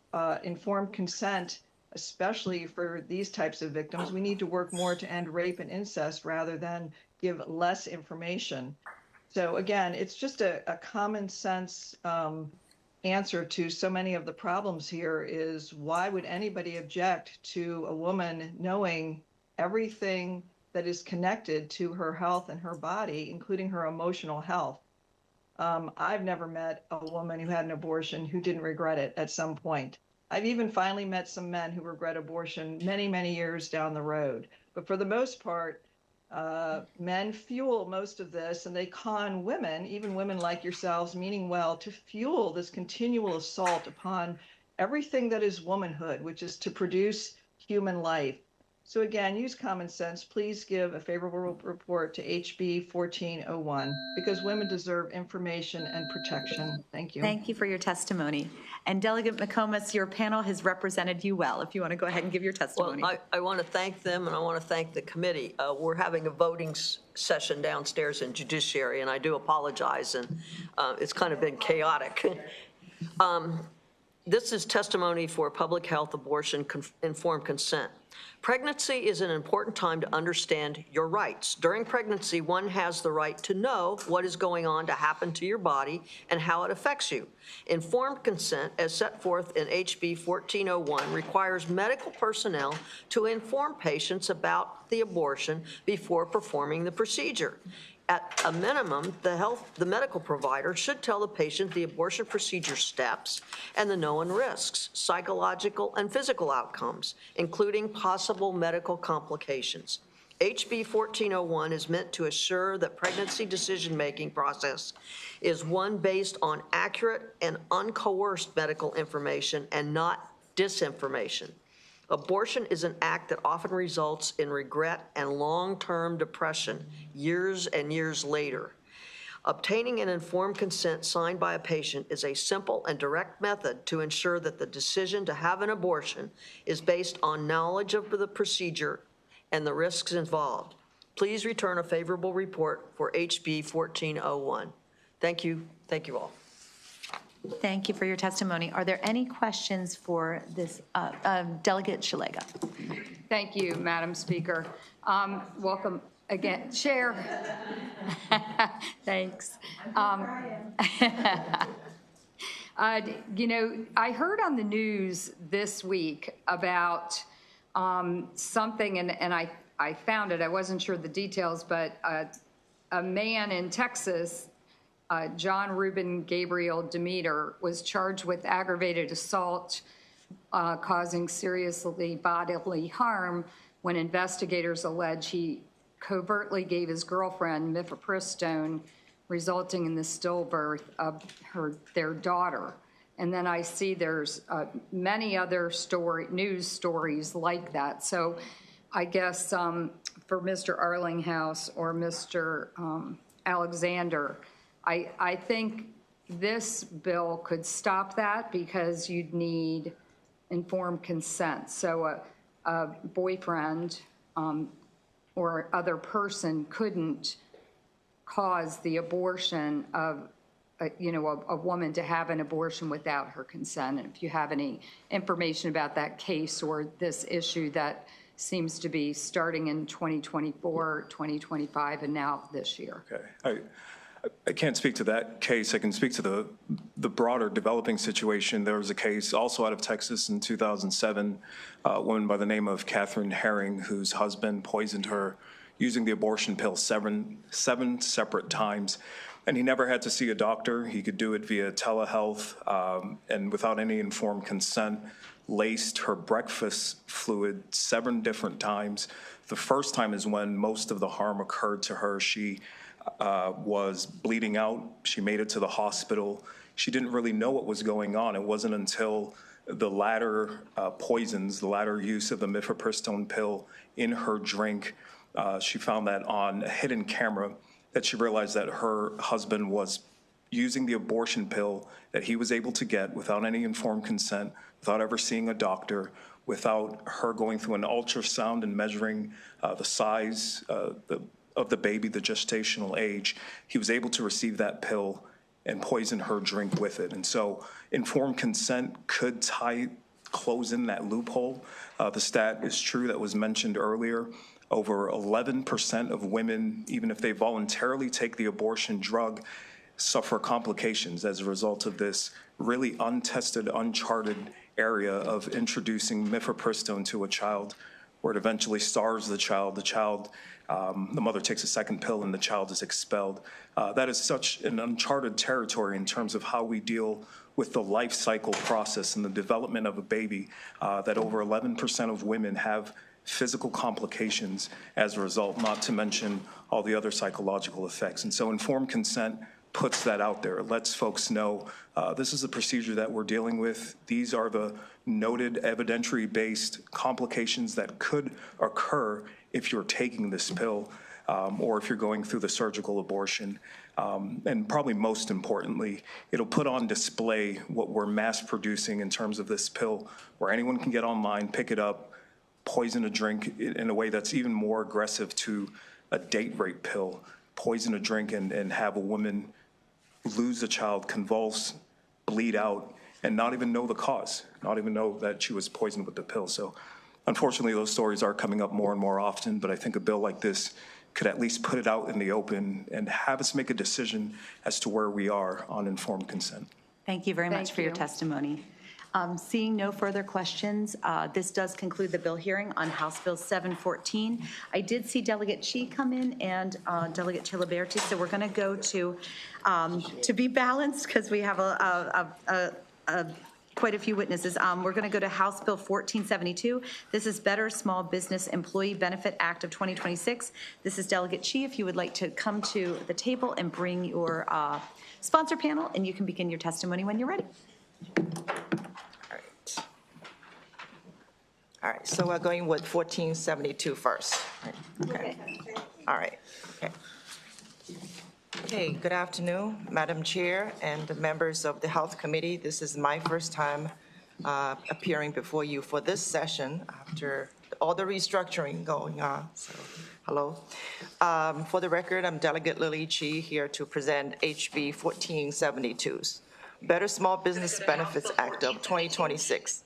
Speaker 8: informed consent, especially for these types of victims, we need to work more to end rape and incest rather than give less information. So again, it's just a common sense answer to so many of the problems here is why would anybody object to a woman knowing everything that is connected to her health and her body, including her emotional health? I've never met a woman who had an abortion who didn't regret it at some point. I've even finally met some men who regret abortion many, many years down the road. But for the most part, men fuel most of this, and they con women, even women like yourselves, meaning well, to fuel this continual assault upon everything that is womanhood, which is to produce human life. So again, use common sense. Please give a favorable report to HB 1401 because women deserve information and protection. Thank you.
Speaker 1: Thank you for your testimony. And Delegate McComas, your panel has represented you well. If you want to go ahead and give your testimony.
Speaker 11: Well, I want to thank them, and I want to thank the committee. We're having a voting session downstairs in Judiciary, and I do apologize, and it's kind of been chaotic. This is testimony for public health abortion informed consent. Pregnancy is an important time to understand your rights. During pregnancy, one has the right to know what is going on to happen to your body and how it affects you. Informed consent, as set forth in HB 1401, requires medical personnel to inform patients about the abortion before performing the procedure. At a minimum, the medical provider should tell the patient the abortion procedure steps and the known risks, psychological and physical outcomes, including possible medical complications. HB 1401 is meant to assure that pregnancy decision-making process is one based on accurate and uncoerced medical information and not disinformation. Abortion is an act that often results in regret and long-term depression years and years later. Obtaining an informed consent signed by a patient is a simple and direct method to ensure that the decision to have an abortion is based on knowledge of the procedure and the risks involved. Please return a favorable report for HB 1401. Thank you. Thank you all.
Speaker 1: Thank you for your testimony. Are there any questions for this Delegate Shalega?
Speaker 9: Thank you, Madam Speaker. Welcome again, Chair. Thanks. You know, I heard on the news this week about something, and I found it. I wasn't sure the details, but a man in Texas, John Ruben Gabriel Demeter, was charged with aggravated assault causing seriously bodily harm when investigators allege he covertly gave his girlfriend mifepristone, resulting in the stillbirth of their daughter. And then I see there's many other news stories like that. So I guess for Mr. Arlinghouse or Mr. Alexander, I think this bill could stop that because you'd need informed consent. So a boyfriend or other person couldn't cause the abortion of a woman to have an abortion without her consent. And if you have any information about that case or this issue that seems to be starting in 2024, 2025, and now this year.
Speaker 4: Okay. I can't speak to that case. I can speak to the broader developing situation. There was a case also out of Texas in 2007, a woman by the name of Catherine Herring, whose husband poisoned her using the abortion pill seven separate times. And he never had to see a doctor. He could do it via telehealth and without any informed consent, laced her breakfast fluid 7 different times. The first time is when most of the harm occurred to her. She was bleeding out. She made it to the hospital. She didn't really know what was going on. It wasn't until the latter poisons, the latter use of the mifepristone pill in her drink, she found that on a hidden camera, that she realized that her husband was using the abortion pill that he was able to get without any informed consent, without ever seeing a doctor, without her going through an ultrasound and measuring the size of the baby, the gestational age. He was able to receive that pill and poison her drink with it. And so informed consent could close in that loophole. The stat is true that was mentioned earlier. Over 11% of women, even if they voluntarily take the abortion drug, suffer complications as a result of this really untested, uncharted area of introducing mifepristone to a child, where it eventually starves the child. The mother takes a second pill and the child is expelled. That is such an uncharted territory in terms of how we deal with the life cycle process and the development of a baby, that over 11% of women have physical complications as a result, not to mention all the other psychological effects. And so informed consent puts that out there. It lets folks know this is a procedure that we're dealing with. These are the noted evidentiary-based complications that could occur if you're taking this pill or if you're going through the surgical abortion. And probably most importantly, it'll put on display what we're mass producing in terms of this pill, where anyone can get online, pick it up, poison a drink in a way that's even more aggressive to a date rape pill, poison a drink and have a woman lose a child, convulse, bleed out, and not even know the cause, not even know that she was poisoned with the pill. So unfortunately, those stories are coming up more and more often, but I think a bill like this could at least put it out in the open and have us make a decision as to where we are on informed consent.
Speaker 1: Thank you very much
Speaker 9: Thank
Speaker 1: for your
Speaker 9: you.
Speaker 1: testimony. Seeing no further questions, this does conclude the bill hearing on House Bill 714. I did see Delegate Chi come in and Delegate Chiliberti, so we're going to go to be balanced because we have quite a few witnesses. We're going to go to House Bill 1472. This is Better Small Business Employee Benefit Act of 2026. This is Delegate Chi. If you would like to come to the table and bring your sponsor panel, and you can begin your testimony when you're ready.
Speaker 12: All right, so we're going with 1472 first. Okay. All right. Okay. Okay, good afternoon, Madam Chair and the members of the Health Committee. This is my first time appearing before you for this session after all the restructuring going on. So, hello. For the record, I'm Delegate Lily Chi here to present HB 1472's Better Small Business Benefits Act of 2026.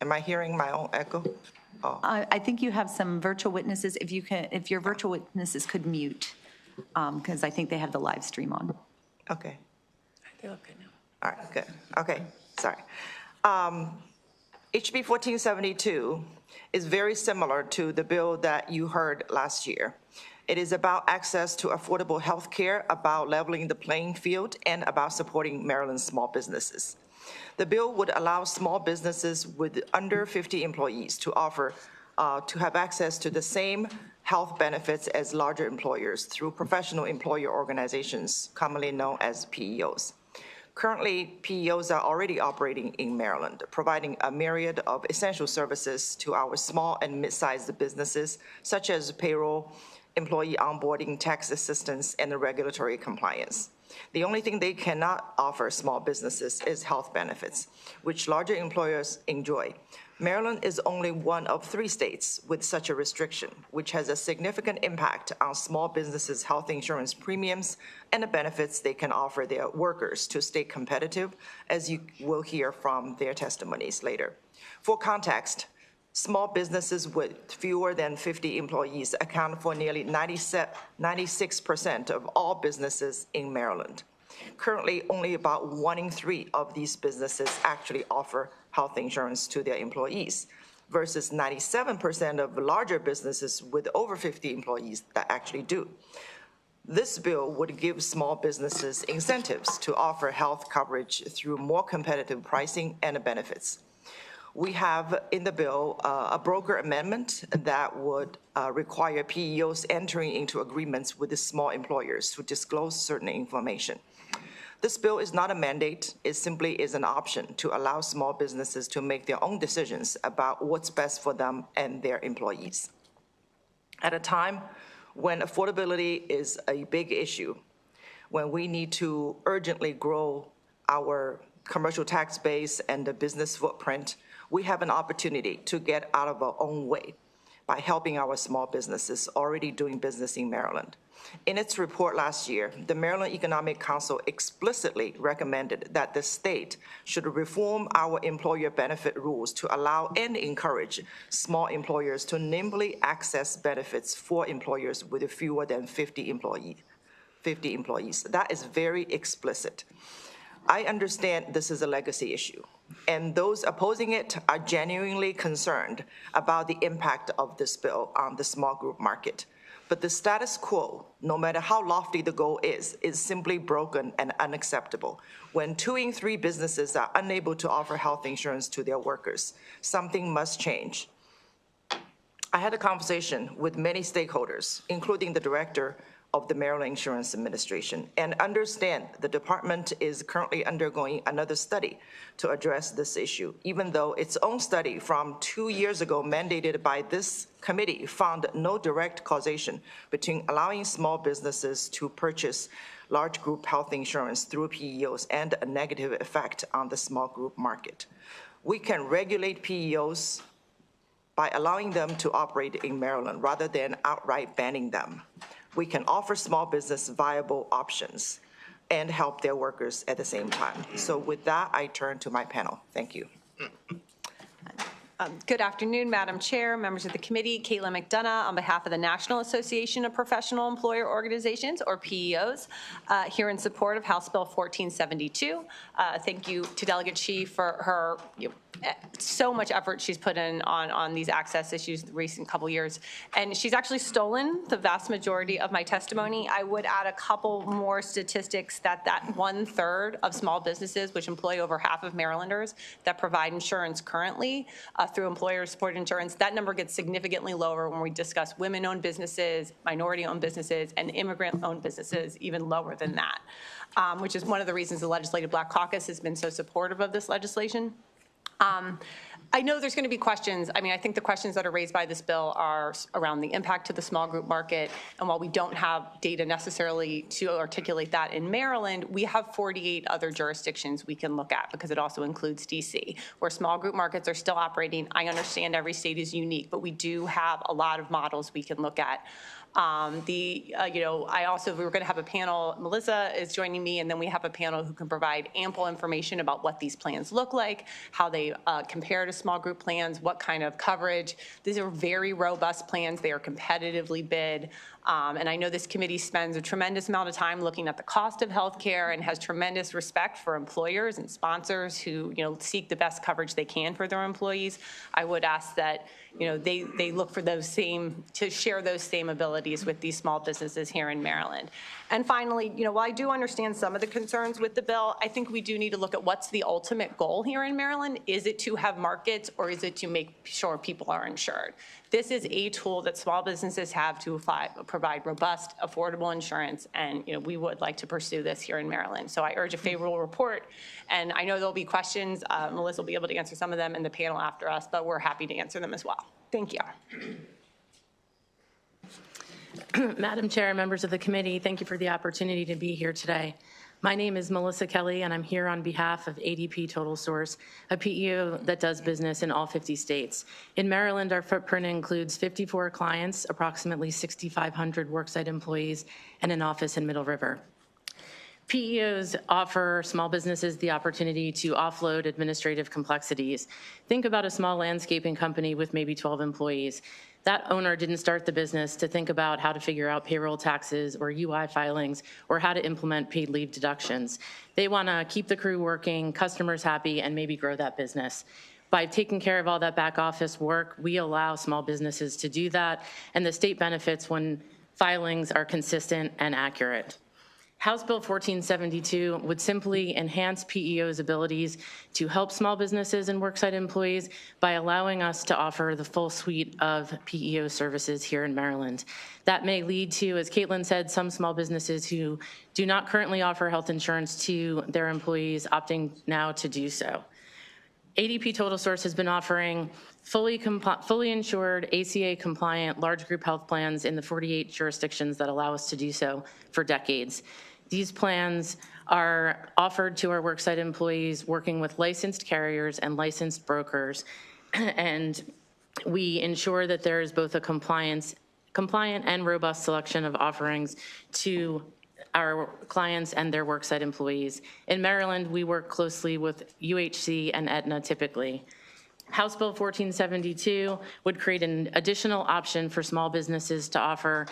Speaker 12: Am I hearing my own echo? Oh.
Speaker 1: I think you have some virtual witnesses. If your virtual witnesses could mute, because I think they have the live stream on.
Speaker 12: Okay. They look good now. All right, good. Okay, sorry. HB 1472 is very similar to the bill that you heard last year. It is about access to affordable health care, about leveling the playing field, and about supporting Maryland's small businesses. The bill would allow small businesses with under 50 employees to have access to the same health benefits as larger employers through professional employer organizations, commonly known as PEOs. Currently, PEOs are already operating in Maryland, providing a myriad of essential services to our small and mid-sized businesses, such as payroll, employee onboarding, tax assistance, and regulatory compliance. The only thing they cannot offer small businesses is health benefits, which larger employers enjoy. Maryland is only one of 3 states with such a restriction, which has a significant impact on small businesses' health insurance premiums and the benefits they can offer their workers to stay competitive, as you will hear from their testimonies later. For context, small businesses with fewer than 50 employees account for nearly 96% of all businesses in Maryland. Currently, only about 1 in 3 of these businesses actually offer health insurance to their employees, versus 97% of larger businesses with over 50 employees that actually do. This bill would give small businesses incentives to offer health coverage through more competitive pricing and benefits. We have in the bill a broker amendment that would require PEOs entering into agreements with the small employers to disclose certain information. This bill is not a mandate, it simply is an option to allow small businesses to make their own decisions about what's best for them and their employees. At a time when affordability is a big issue, when we need to urgently grow our commercial tax base and the business footprint, we have an opportunity to get out of our own way by helping our small businesses already doing business in Maryland. In its report last year, the Maryland Economic Council explicitly recommended that the state should reform our employer benefit rules to allow and encourage small employers to nimbly access benefits for employers with fewer than 50 employees. That is very explicit. I understand this is a legacy issue, and those opposing it are genuinely concerned about the impact of this bill on the small group market. But the status quo, no matter how lofty the goal is simply broken and unacceptable. When 2 in 3 businesses are unable to offer health insurance to their workers, something must change. I had a conversation with many stakeholders, including the director of the Maryland Insurance Administration, and understand the department is currently undergoing another study to address this issue, even though its own study from 2 years ago mandated by this committee found no direct causation between allowing small businesses to purchase large group health insurance through PEOs and a negative effect on the small group market. We can regulate PEOs by allowing them to operate in Maryland rather than outright banning them. We can offer small business viable options and help their workers at the same time. So with that, I turn to my panel. Thank you.
Speaker 13: Good afternoon, Madam Chair, members of the committee. Caitlin McDonough on behalf of the National Association of Professional Employer Organizations, or PEOs, here in support of House Bill 1472. Thank you to Delegate Shi for her so much effort she's put in on these access issues the recent couple years. And she's actually stolen the vast majority of my testimony. I would add a couple more statistics that 1/3 of small businesses, which employ over half of Marylanders, that provide insurance currently through employer-supported insurance, that number gets significantly lower when we discuss women-owned businesses, minority-owned businesses, and immigrant-owned businesses, even lower than that, which is one of the reasons the Legislative Black Caucus has been so supportive of this legislation. I know there's going to be questions. I mean, I think the questions that are raised by this bill are around the impact to the small group market. And while we don't have data necessarily to articulate that in Maryland, we have 48 other jurisdictions we can look at, because it also includes DC, where small group markets are still operating. I understand every state is unique, but we do have a lot of models we can look at. I also, we were going to have a panel, Melissa is joining me, and then we have a panel who can provide ample information about what these plans look like, how they compare to small group plans, what kind of coverage. These are very robust plans. They are competitively bid. And I know this committee spends a tremendous amount of time looking at the cost of healthcare and has tremendous respect for employers and sponsors who, seek the best coverage they can for their employees. I would ask that, they look for to share those same abilities with these small businesses here in Maryland. And finally, while I do understand some of the concerns with the bill, I think we do need to look at what's the ultimate goal here in Maryland. Is it to have markets, or is it to make sure people are insured? This is a tool that small businesses have to provide robust, affordable insurance, and we would like to pursue this here in Maryland. So I urge a favorable report, and I know there'll be questions. Melissa will be able to answer some of them in the panel after us, but we're happy to answer them as well. Thank you.
Speaker 14: Madam Chair, members of the committee, thank you for the opportunity to be here today. My name is Melissa Kelly, and I'm here on behalf of ADP Total Source, a PEO that does business in all 50 states. In Maryland, our footprint includes 54 clients, approximately 6,500 worksite employees, and an office in Middle River. PEOs offer small businesses the opportunity to offload administrative complexities. Think about a small landscaping company with maybe 12 employees. That owner didn't start the business to think about how to figure out payroll taxes or UI filings or how to implement paid leave deductions. They want to keep the crew working, customers happy, and maybe grow that business. By taking care of all that back office work, we allow small businesses to do that, and the state benefits when filings are consistent and accurate. House Bill 1472 would simply enhance PEO's abilities to help small businesses and worksite employees by allowing us to offer the full suite of PEO services here in Maryland. That may lead to, as Caitlin said, some small businesses who do not currently offer health insurance to their employees opting now to do so. ADP Total Source has been offering fully insured, ACA-compliant large group health plans in the 48 jurisdictions that allow us to do so for decades. These plans are offered to our worksite employees working with licensed carriers and licensed brokers, and we ensure that there is both a compliant and robust selection of offerings to our clients and their worksite employees. In Maryland, we work closely with UHC and Aetna typically. House Bill 1472 would create an additional option for small businesses to offer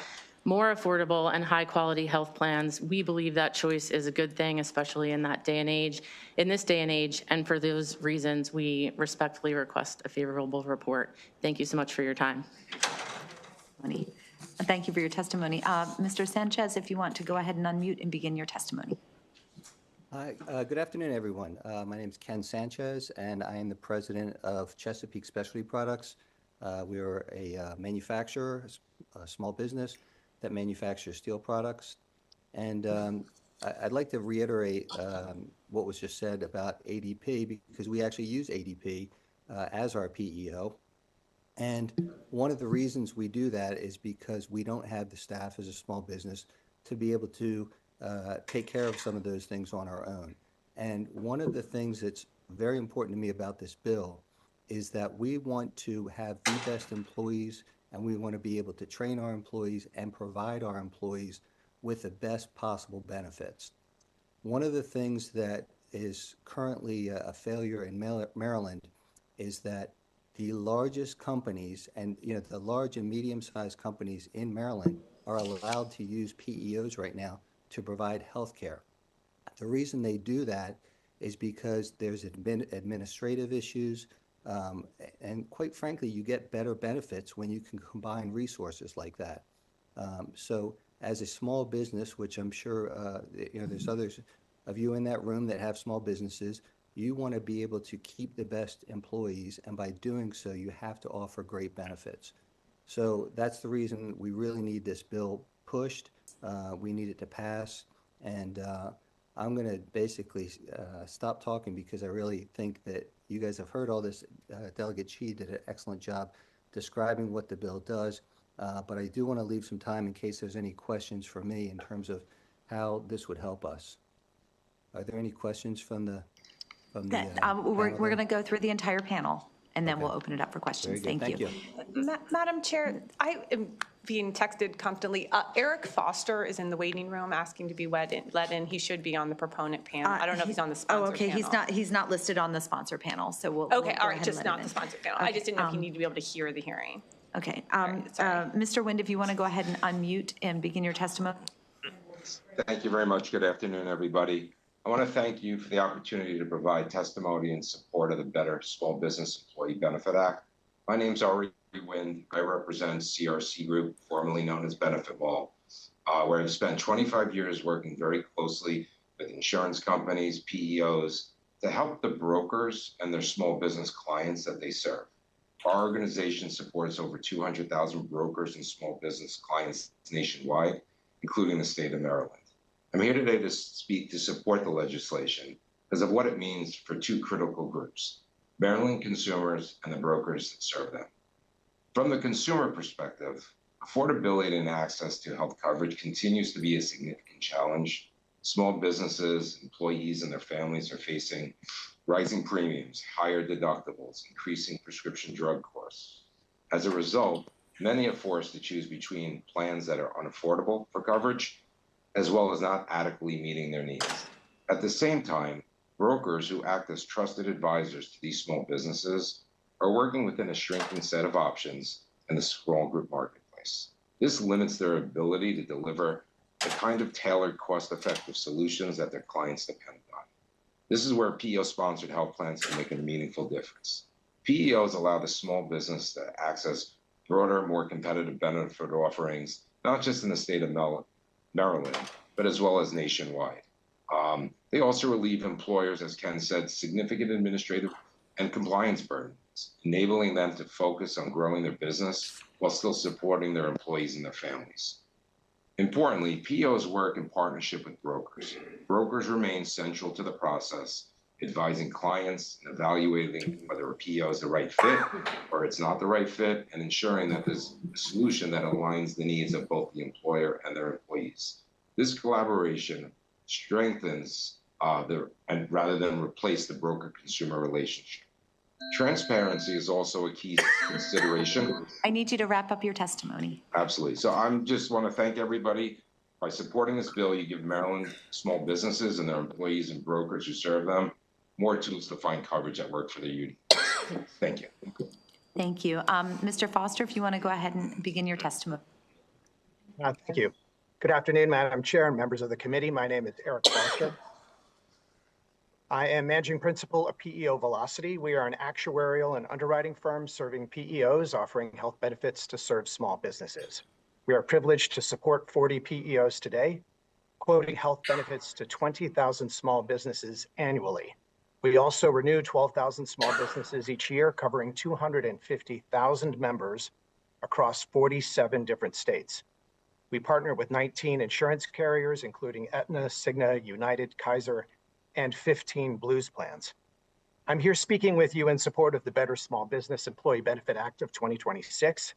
Speaker 14: more affordable and high-quality health plans. We believe that choice is a good thing, especially in this day and age, and for those reasons, we respectfully request a favorable report. Thank you so much for your time.
Speaker 1: Thank you for your testimony. Mr. Sanchez, if you want to go ahead and unmute and begin your testimony.
Speaker 15: Hi, good afternoon, everyone. My name is Ken Sanchez, and I am the president of Chesapeake Specialty Products. We are a manufacturer, a small business that manufactures steel products. And I'd like to reiterate what was just said about ADP, because we actually use ADP as our PEO. And one of the reasons we do that is because we don't have the staff as a small business to be able to take care of some of those things on our own. And one of the things that's very important to me about this bill is that we want to have the best employees, and we want to be able to train our employees and provide our employees with the best possible benefits. One of the things that is currently a failure in Maryland is that the largest companies and, the large and medium-sized companies in Maryland are allowed to use PEOs right now to provide health care. The reason they do that is because there's administrative issues, and quite frankly, you get better benefits when you can combine resources like that. So as a small business, which I'm sure, there's others of you in that room that have small businesses, you want to be able to keep the best employees, and by doing so, you have to offer great benefits. So that's the reason we really need this bill pushed. We need it to pass, and I'm going to basically stop talking because I really think that you guys have heard all this. Delegate Chi did an excellent job describing what the bill does, but I do want to leave some time in case there's any questions for me in terms of how this would help us. Are there any questions from the
Speaker 1: We're going to go through the entire panel, and then we'll open it up for questions.
Speaker 15: Very good.
Speaker 1: Thank you.
Speaker 13: Madam Chair, I am being texted constantly. Eric Foster is in the waiting room asking to be let in. He should be on the proponent panel. I don't know if he's on the sponsor panel.
Speaker 1: Oh, okay. He's not listed on the sponsor panel, so we'll.
Speaker 13: Okay,
Speaker 1: we'll
Speaker 13: all
Speaker 1: go
Speaker 13: right,
Speaker 1: ahead
Speaker 13: just
Speaker 1: and let
Speaker 13: not
Speaker 1: him
Speaker 13: the
Speaker 1: in.
Speaker 13: sponsor panel. I just didn't know if he needed to be able to hear the hearing.
Speaker 1: Okay.
Speaker 13: Sorry.
Speaker 1: Mr. Wind, if you want to go ahead and unmute and begin your testimony.
Speaker 16: Thank you very much. Good afternoon, everybody. I want to thank you for the opportunity to provide testimony in support of the Better Small Business Employee Benefit Act. My name is Ari Wind. I represent CRC Group, formerly known as Benefit Law, where I've spent 25 years working very closely with insurance companies, PEOs, to help the brokers and their small business clients that they serve. Our organization supports over 200,000 brokers and small business clients nationwide, including the state of Maryland. I'm here today to speak to support the legislation because of what it means for two critical groups, Maryland consumers and the brokers that serve them. From the consumer perspective, affordability and access to health coverage continues to be a significant challenge. Small businesses, employees, and their families are facing rising premiums, higher deductibles, increasing prescription drug costs. As a result, many are forced to choose between plans that are unaffordable for coverage, as well as not adequately meeting their needs. At the same time, brokers who act as trusted advisors to these small businesses are working within a shrinking set of options in the small group marketplace. This limits their ability to deliver the kind of tailored, cost-effective solutions that their clients depend on. This is where PEO-sponsored health plans can make a meaningful difference. PEOs allow the small business to access broader, more competitive benefit offerings, not just in the state of Maryland, but as well as nationwide. They also relieve employers, as Ken said, significant administrative and compliance burdens, enabling them to focus on growing their business while still supporting their employees and their families. Importantly, PEOs work in partnership with brokers. Brokers remain central to the process, advising clients and evaluating whether a PEO is the right fit or it's not the right fit, and ensuring that there's a solution that aligns the needs of both the employer and their employees. This collaboration strengthens rather than replace the broker-consumer relationship. Transparency is also a key consideration.
Speaker 1: I need you to wrap up your testimony.
Speaker 16: Absolutely. So I just want to thank everybody. By supporting this bill, you give Maryland small businesses and their employees and brokers who serve them more tools to find coverage that work for their union. Thank you.
Speaker 1: Thank you. Mr. Foster, if you want to go ahead and begin your testimony.
Speaker 17: Thank you. Good afternoon, Madam Chair and members of the committee. My name is Eric Foster. I am Managing Principal of PEO Velocity. We are an actuarial and underwriting firm serving PEOs, offering health benefits to serve small businesses. We are privileged to support 40 PEOs today, quoting health benefits to 20,000 small businesses annually. We also renew 12,000 small businesses each year, covering 250,000 members across 47 different states. We partner with 19 insurance carriers, including Aetna, Cigna, United, Kaiser, and 15 Blues plans. I'm here speaking with you in support of the Better Small Business Employee Benefit Act of 2026.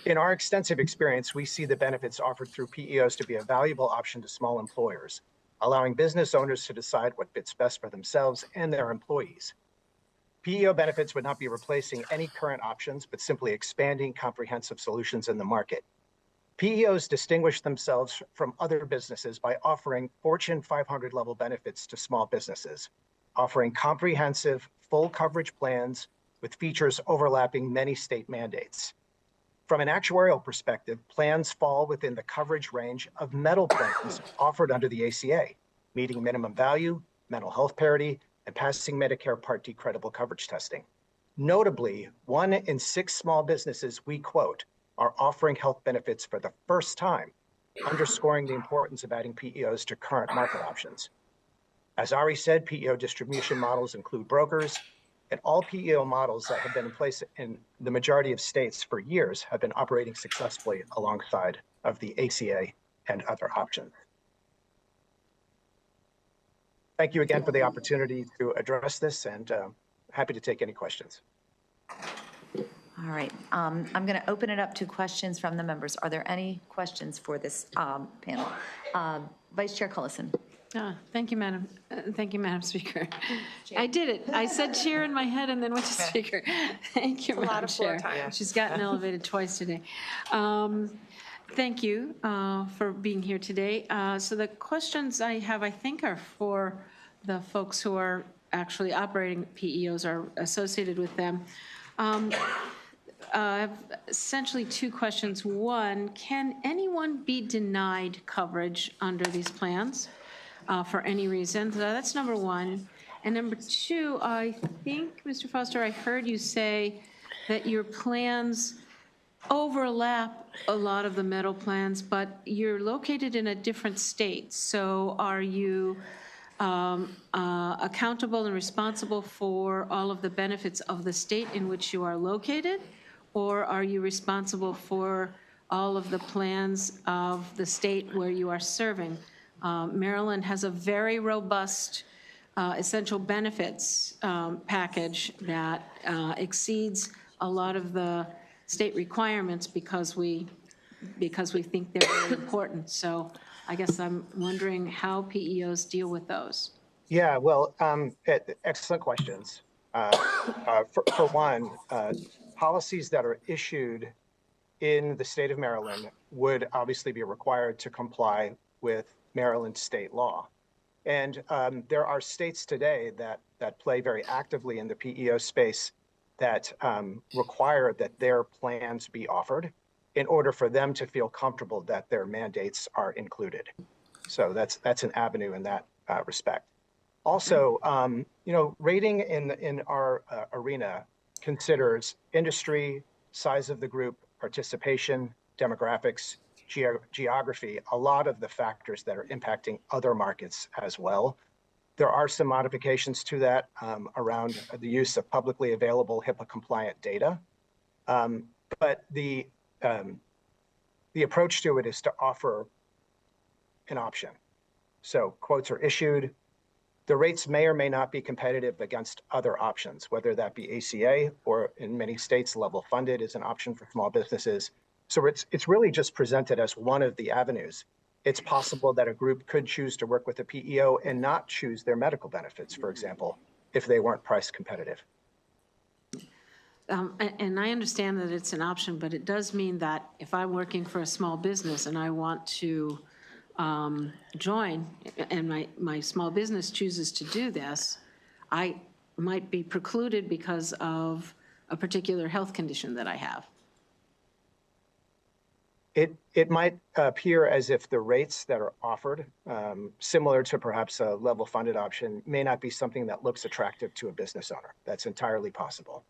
Speaker 17: In our extensive experience, we see the benefits offered through PEOs to be a valuable option to small employers, allowing business owners to decide what fits best for themselves and their employees. PEO benefits would not be replacing any current options, but simply expanding comprehensive solutions in the market. PEOs distinguish themselves from other businesses by offering Fortune 500 level benefits to small businesses, offering comprehensive, full coverage plans with features overlapping many state mandates. From an actuarial perspective, plans fall within the coverage range of metal plans offered under the ACA, meeting minimum value, mental health parity, and passing Medicare Part D credible coverage testing. Notably, 1 in 6 small businesses we quote are offering health benefits for the first time, underscoring the importance of adding PEOs to current market options. As Ari said, PEO distribution models include brokers, and all PEO models that have been in place in the majority of states for years have been operating successfully alongside of the ACA and other options. Thank you again for the opportunity to address this, and happy to take any questions.
Speaker 1: All right, I'm going to open it up to questions from the members. Are there any questions for this panel? Vice Chair Cullison.
Speaker 18: Thank you, Madam Speaker. I did it. I said chair in my head and then went to speaker. Thank you, Madam Chair. She's gotten elevated twice today. Thank you for being here today. So the questions I have, I think, are for the folks who are actually operating PEOs or associated with them. I have essentially 2 questions. One, can anyone be denied coverage under these plans for any reason? So that's number 1. And number 2, I think, Mr. Foster, I heard you say that your plans overlap a lot of the metal plans, but you're located in a different state. So are you accountable and responsible for all of the benefits of the state in which you are located? Or are you responsible for all of the plans of the state where you are serving? Maryland has a very robust essential benefits package that exceeds a lot of the state requirements because we think they're very important. So I guess I'm wondering how PEOs deal with those.
Speaker 17: Yeah, well, excellent questions. For one, policies that are issued in the state of Maryland would obviously be required to comply with Maryland state law. And there are states today that play very actively in the PEO space that require that their plans be offered in order for them to feel comfortable that their mandates are included. So that's an avenue in that respect. Also, rating in our arena considers industry, size of the group, participation, demographics, geography, a lot of the factors that are impacting other markets as well. There are some modifications to that around the use of publicly available HIPAA-compliant data. But the approach to it is to offer an option. So quotes are issued. The rates may or may not be competitive against other options, whether that be ACA or in many states level funded is an option for small businesses. So it's really just presented as one of the avenues. It's possible that a group could choose to work with a PEO and not choose their medical benefits, for example, if they weren't price competitive.
Speaker 18: And I understand that it's an option, but it does mean that if I'm working for a small business and I want to join, and my small business chooses to do this, I might be precluded because of a particular health condition that I have.
Speaker 17: It might appear as if the rates that are offered, similar to perhaps a level funded option, may not be something that looks attractive to a business owner. That's entirely possible.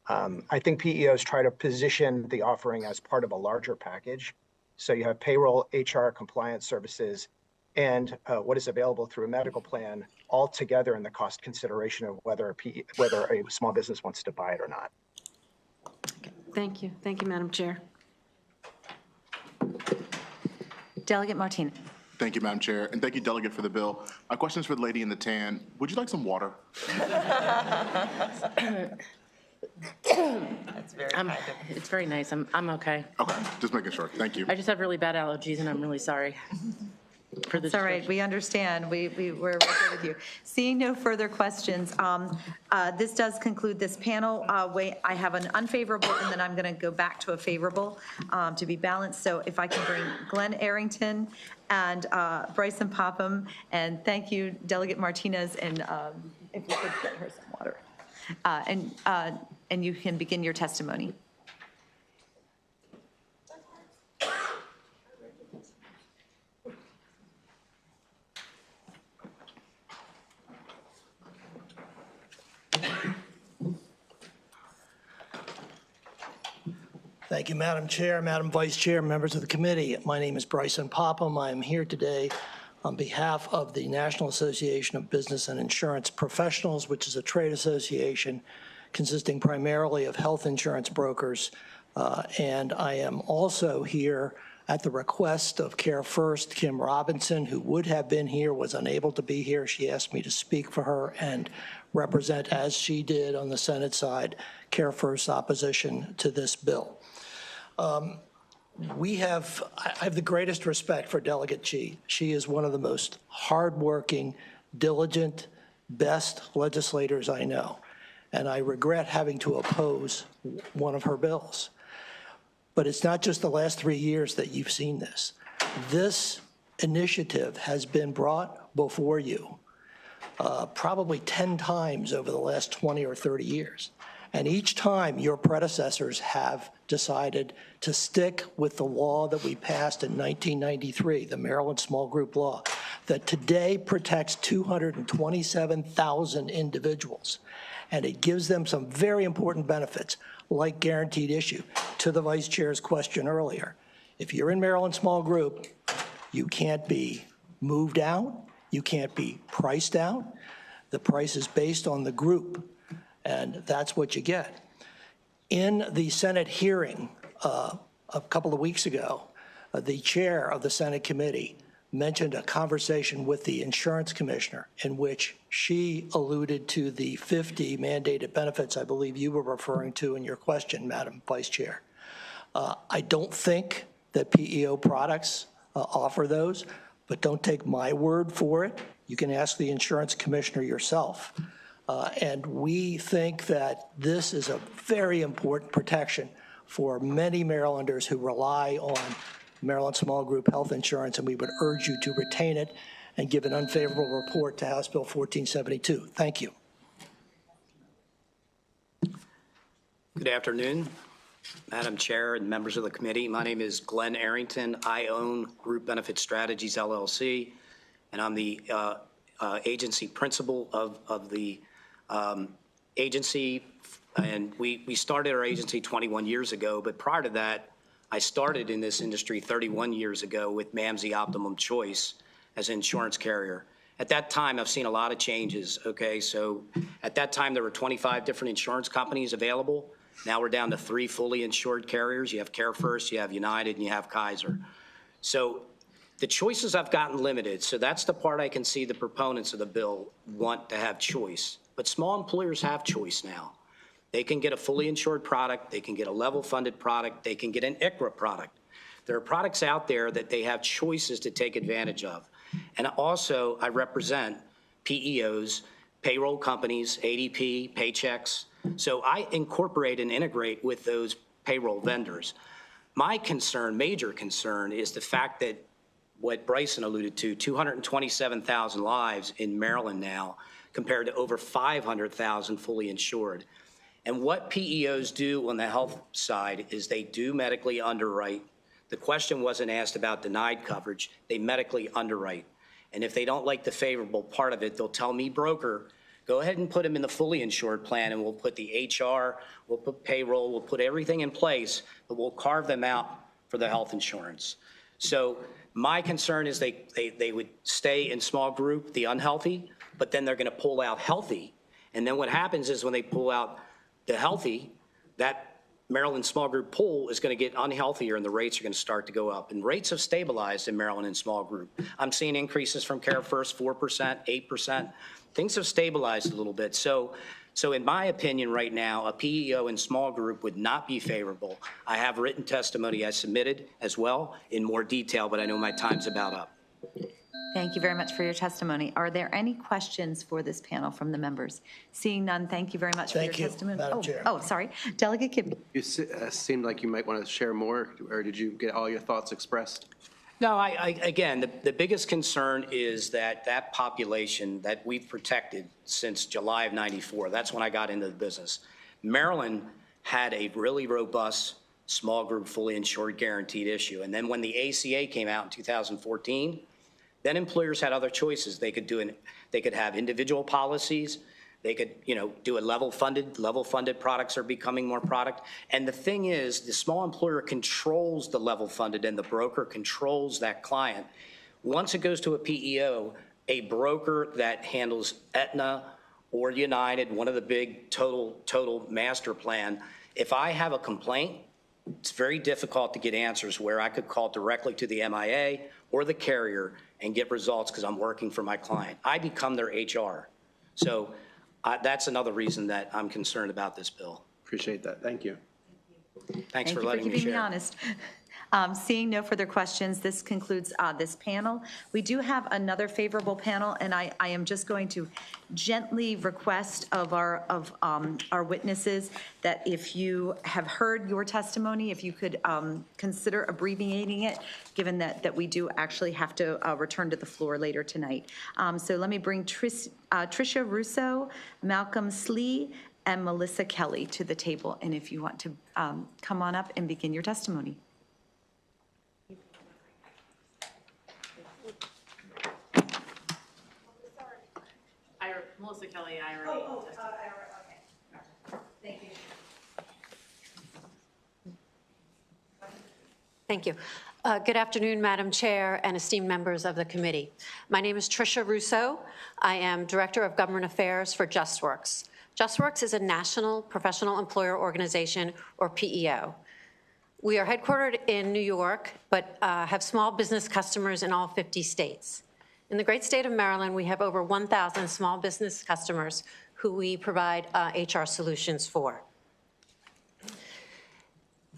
Speaker 17: I think PEOs try to position the offering as part of a larger package. So you have payroll, HR, compliance services, and what is available through a medical plan all together in the cost consideration of whether a small business wants to buy it or not.
Speaker 18: Okay. Thank you. Thank you, Madam Chair.
Speaker 1: Delegate Martinez.
Speaker 19: Thank you, Madam Chair, and thank you, Delegate, for the bill. My question is for the lady in the tan. Would you like some water?
Speaker 14: That's very kind of you. It's very nice. I'm okay.
Speaker 19: Okay, just making sure. Thank you.
Speaker 14: I just have really bad allergies, and I'm really sorry. for the
Speaker 1: It's all right,
Speaker 14: discussion.
Speaker 1: we understand, we're right there with you. Seeing no further questions, this does conclude this panel. I have an unfavorable, and then I'm going to go back to a favorable to be balanced. So if I can bring Glenn Arrington and Bryson Popham, and thank you, Delegate Martinez, and if you could get her some water. And you can begin your testimony.
Speaker 20: Thank you, Madam Chair, Madam Vice Chair, members of the committee. My name is Bryson Popham. I am here today on behalf of the National Association of Business and Insurance Professionals, which is a trade association consisting primarily of health insurance brokers. And I am also here at the request of Care First, Kim Robinson, who would have been here, was unable to be here. She asked me to speak for her and represent, as she did on the Senate side, Care First's opposition to this bill. I have the greatest respect for Delegate Chi. She is one of the most hardworking, diligent, best legislators I know. And I regret having to oppose one of her bills. But it's not just the last 3 years that you've seen this. This initiative has been brought before you probably 10 times over the last 20 or 30 years. And each time your predecessors have decided to stick with the law that we passed in 1993, the Maryland Small Group Law, that today protects 227,000 individuals. And it gives them some very important benefits, like guaranteed issue. To the Vice Chair's question earlier, if you're in Maryland Small Group, you can't be moved out, you can't be priced out. The price is based on the group, and that's what you get. In the Senate hearing a couple of weeks ago, the chair of the Senate committee mentioned a conversation with the insurance commissioner in which she alluded to the 50 mandated benefits I believe you were referring to in your question, Madam Vice Chair. I don't think that PEO products offer those, but don't take my word for it. You can ask the insurance commissioner yourself. And we think that this is a very important protection for many Marylanders who rely on Maryland Small Group Health Insurance, and we would urge you to retain it and give an unfavorable report to House Bill 1472. Thank you.
Speaker 21: Good afternoon, Madam Chair and members of the committee. My name is Glenn Arrington. I own Group Benefit Strategies, LLC, and I'm the agency principal of the agency, and we started our agency 21 years ago, but prior to that, I started in this industry 31 years ago with Mamsie Optimum Choice as an insurance carrier. At that time, I've seen a lot of changes, okay? So at that time, there were 25 different insurance companies available. Now we're down to 3 fully insured carriers. You have Care First, you have United, and you have Kaiser. So the choices have gotten limited, so that's the part I can see the proponents of the bill want to have choice. But small employers have choice now. They can get a fully insured product, they can get a level funded product, they can get an ICRA product. There are products out there that they have choices to take advantage of. And also, I represent PEOs, payroll companies, ADP, Paychecks. So I incorporate and integrate with those payroll vendors. My concern, major concern, is the fact that what Bryson alluded to, 227,000 lives in Maryland now, compared to over 500,000 fully insured. And what PEOs do on the health side is they do medically underwrite. The question wasn't asked about denied coverage. They medically underwrite. And if they don't like the favorable part of it, they'll tell me, broker, go ahead and put them in the fully insured plan, and we'll put the HR, we'll put payroll, we'll put everything in place, but we'll carve them out for the health insurance. So my concern is they would stay in small group, the unhealthy, but then they're going to pull out healthy. And then what happens is when they pull out the healthy, that Maryland small group pool is going to get unhealthier and the rates are going to start to go up. And rates have stabilized in Maryland in small group. I'm seeing increases from Care First, 4%, 8%. Things have stabilized a little bit. So in my opinion right now, a PEO in small group would not be favorable. I have written testimony I submitted as well in more detail, but I know my time's about up.
Speaker 1: Thank you very much for your testimony. Are there any questions for this panel from the members? Seeing none, thank you very much for your testimony.
Speaker 20: Madam Chair.
Speaker 1: Oh, sorry. Delegate Kibbe.
Speaker 6: You seemed like you might want to share more, or did you get all your thoughts expressed?
Speaker 21: No, again, the biggest concern is that population that we've protected since July of '94, that's when I got into the business. Maryland had a really robust small group fully insured guaranteed issue. And then when the ACA came out in 2014, then employers had other choices. They could have individual policies. They could, do a level funded products are becoming more product. And the thing is, the small employer controls the level funded and the broker controls that client. Once it goes to a PEO, a broker that handles Aetna or United, one of the big total master plan, if I have a complaint, it's very difficult to get answers where I could call directly to the MIA or the carrier and get results because I'm working for my client. I become their HR. So that's another reason that I'm concerned about this bill.
Speaker 6: Appreciate that. Thank you.
Speaker 21: Thanks for letting me share.
Speaker 1: Thank you for keeping me honest. Seeing no further questions, this concludes this panel. We do have another favorable panel, and I am just going to gently request of our witnesses that if you have heard your testimony, if you could consider abbreviating it, given that we do actually have to return to the floor later tonight. So let me bring Tricia Russo, Malcolm Slee, and Melissa Kelly to the table, and if you want to come on up and begin your testimony.
Speaker 14: Melissa Kelly, IRA.
Speaker 10: Thank you. Thank you. Good afternoon, Madam Chair and esteemed members of the committee. My name is Tricia Russo. I am Director of Government Affairs for JustWorks. JustWorks is a national professional employer organization, or PEO. We are headquartered in New York, but have small business customers in all 50 states. In the great state of Maryland, we have over 1,000 small business customers who we provide HR solutions for.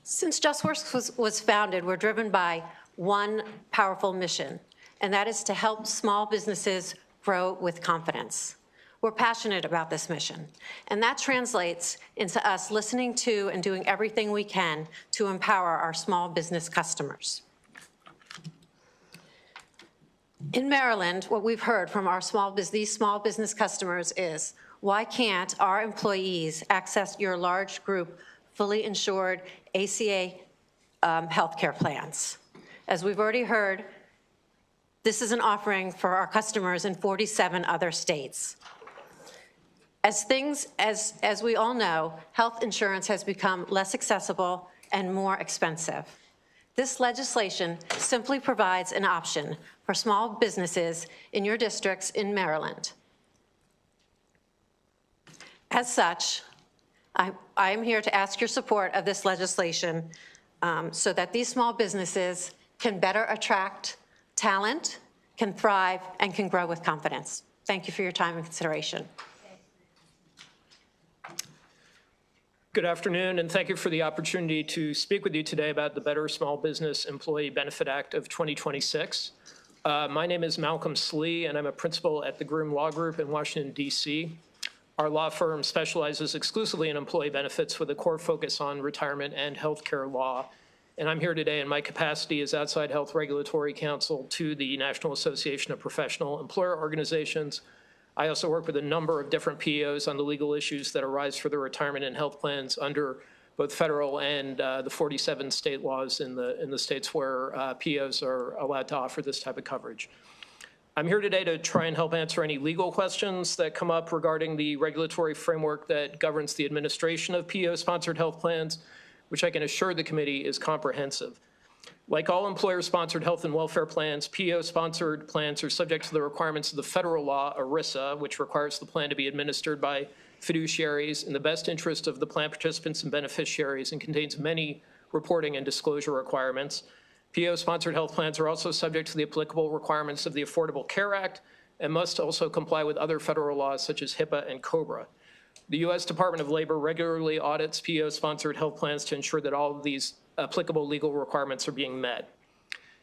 Speaker 10: Since JustWorks was founded, we're driven by one powerful mission, and that is to help small businesses grow with confidence. We're passionate about this mission, and that translates into us listening to and doing everything we can to empower our small business customers. In Maryland, what we've heard from our these small business customers is, why can't our employees access your large group, fully insured ACA healthcare plans? As we've already heard, this is an offering for our customers in 47 other states. As we all know, health insurance has become less accessible and more expensive. This legislation simply provides an option for small businesses in your districts in Maryland. As such, I am here to ask your support of this legislation so that these small businesses can better attract talent, can thrive, and can grow with confidence. Thank you for your time and consideration.
Speaker 22: Good afternoon, and thank you for the opportunity to speak with you today about the Better Small Business Employee Benefit Act of 2026. My name is Malcolm Slee, and I'm a principal at the Groom Law Group in Washington, D.C. Our law firm specializes exclusively in employee benefits with a core focus on retirement and healthcare law. And I'm here today in my capacity as outside health regulatory counsel to the National Association of Professional Employer Organizations. I also work with a number of different PEOs on the legal issues that arise for the retirement and health plans under both federal and the 47 state laws in the states where PEOs are allowed to offer this type of coverage. I'm here today to try and help answer any legal questions that come up regarding the regulatory framework that governs the administration of PEO-sponsored health plans, which I can assure the committee is comprehensive. Like all employer-sponsored health and welfare plans, PEO-sponsored plans are subject to the requirements of the federal law, ERISA, which requires the plan to be administered by fiduciaries in the best interest of the plan participants and beneficiaries and contains many reporting and disclosure requirements. PEO-sponsored health plans are also subject to the applicable requirements of the Affordable Care Act and must also comply with other federal laws such as HIPAA and COBRA. The U.S. Department of Labor regularly audits PEO-sponsored health plans to ensure that all of these applicable legal requirements are being met.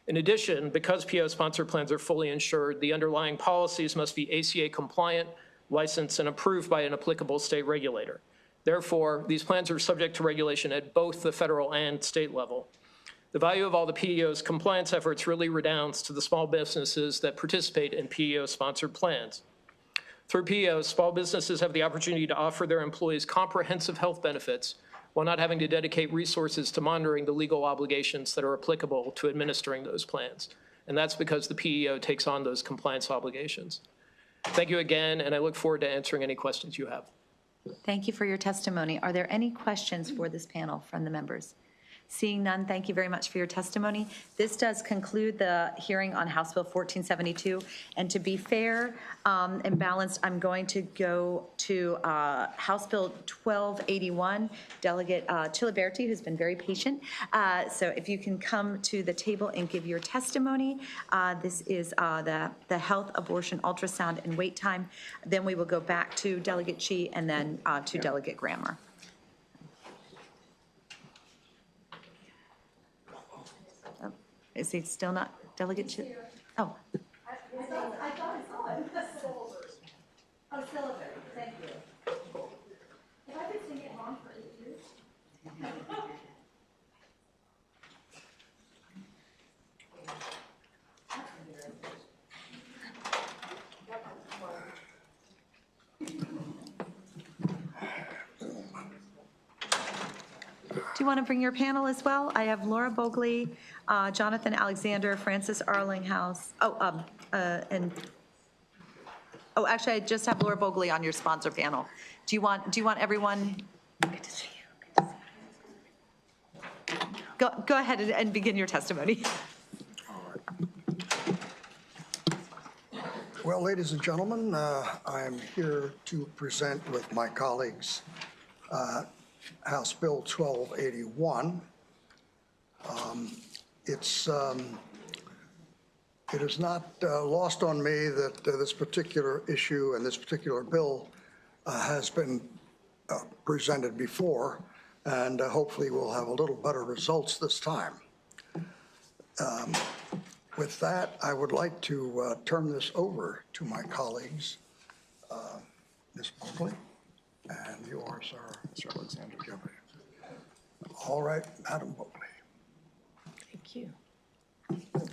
Speaker 22: In addition, because PO-sponsored plans are fully insured, the underlying policies must be ACA compliant, licensed, and approved by an applicable state regulator. Therefore, these plans are subject to regulation at both the federal and state level. The value of all the PEO's compliance efforts really redounds to the small businesses that participate in PEO-sponsored plans. Through PEOs, small businesses have the opportunity to offer their employees comprehensive health benefits while not having to dedicate resources to monitoring the legal obligations that are applicable to administering those plans. And that's because the PEO takes on those compliance obligations. Thank you again, and I look forward to answering any questions you have.
Speaker 1: Thank you for your testimony. Are there any questions for this panel from the members? Seeing none, thank you very much for your testimony. This does conclude the hearing on House Bill 1472. And to be fair and balanced, I'm going to go to House Bill 1281, Delegate Chiliberti, who's been very patient. So if you can come to the table and give your testimony. This is the health, abortion, ultrasound, and wait time. Then we will go back to Delegate Chi and then to Delegate Grammer. Is he still not Delegate Chip? Oh. I thought I saw him. Oh, Silver, thank you. If I could sing it wrong for 8 years. Do you want to bring your panel as well? I have Laura Bogley, Jonathan Alexander, Francis Arlinghouse. Actually, I just have Laura Bogley on your sponsor panel. Do you want everyone? Good to see you. Good to see you. Go ahead and begin your testimony.
Speaker 2: Well, ladies and gentlemen, I'm here to present with my colleagues House Bill 1281. It is not lost on me that this particular issue and this particular bill has been presented before, and hopefully we'll have a little better results this time. With that, I would like to turn this over to my colleagues, Ms. Buckley, and yours are Mr. Alexander Jeffrey. All right, Madam Buckley.
Speaker 3: Thank you.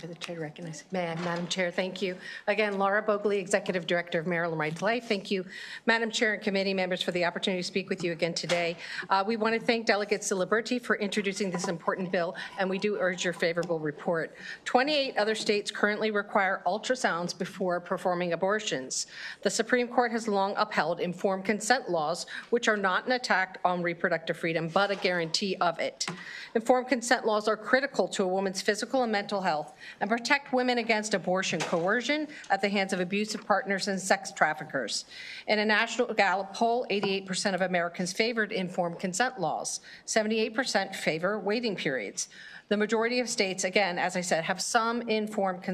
Speaker 3: For the chair to recognize. Madam Chair, thank you. Again, Laura Bogley, Executive Director of Maryland Right to Life. Thank you, Madam Chair and committee members, for the opportunity to speak with you again today. We want to thank Delegate Ciliberti for introducing this important bill, and we do urge your favorable report. 28 other states currently require ultrasounds before performing abortions. The Supreme Court has long upheld informed consent laws, which are not an attack on reproductive freedom, but a guarantee of it. Informed consent laws are critical to a woman's physical and mental health and protect women against abortion coercion at the hands of abusive partners and sex traffickers. In a national Gallup poll, 88% of Americans favored informed consent laws. 78% favor waiting periods. The majority of states, again, as I said, have some form of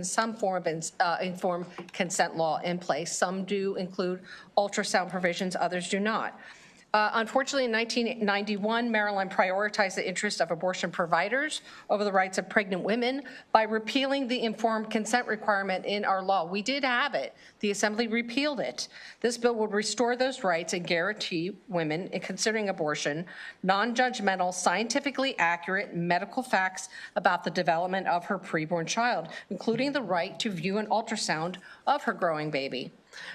Speaker 3: informed consent law in place. Some do include ultrasound provisions, others do not. Unfortunately, in 1991, Maryland prioritized the interest of abortion providers over the rights of pregnant women by repealing the informed consent requirement in our law. We did have it. The Assembly repealed it. This bill would restore those rights and guarantee women in considering abortion non-judgmental, scientifically accurate medical facts about the development of her preborn child, including the right to view an ultrasound of her growing baby.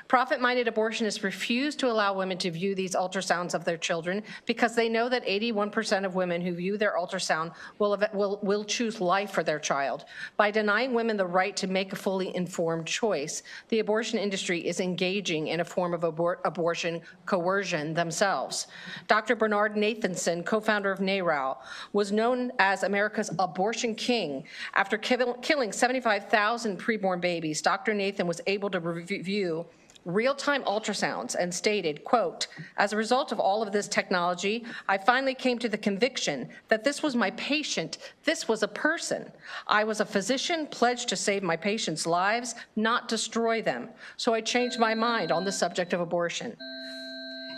Speaker 3: Profit-minded abortionists refuse to allow women to view these ultrasounds of their children because they know that 81% of women who view their ultrasound will choose life for their child. By denying women the right to make a fully informed choice, the abortion industry is engaging in a form of abortion coercion themselves. Dr. Bernard Nathanson, co-founder of NARAL, was known as America's abortion king. After killing 75,000 preborn babies, Dr. Nathan was able to review real-time ultrasounds and stated, quote, "As a result of all of this technology, I finally came to the conviction that this was my patient, this was a person. I was a physician pledged to save my patients' lives, not destroy them. So I changed my mind on the subject of abortion."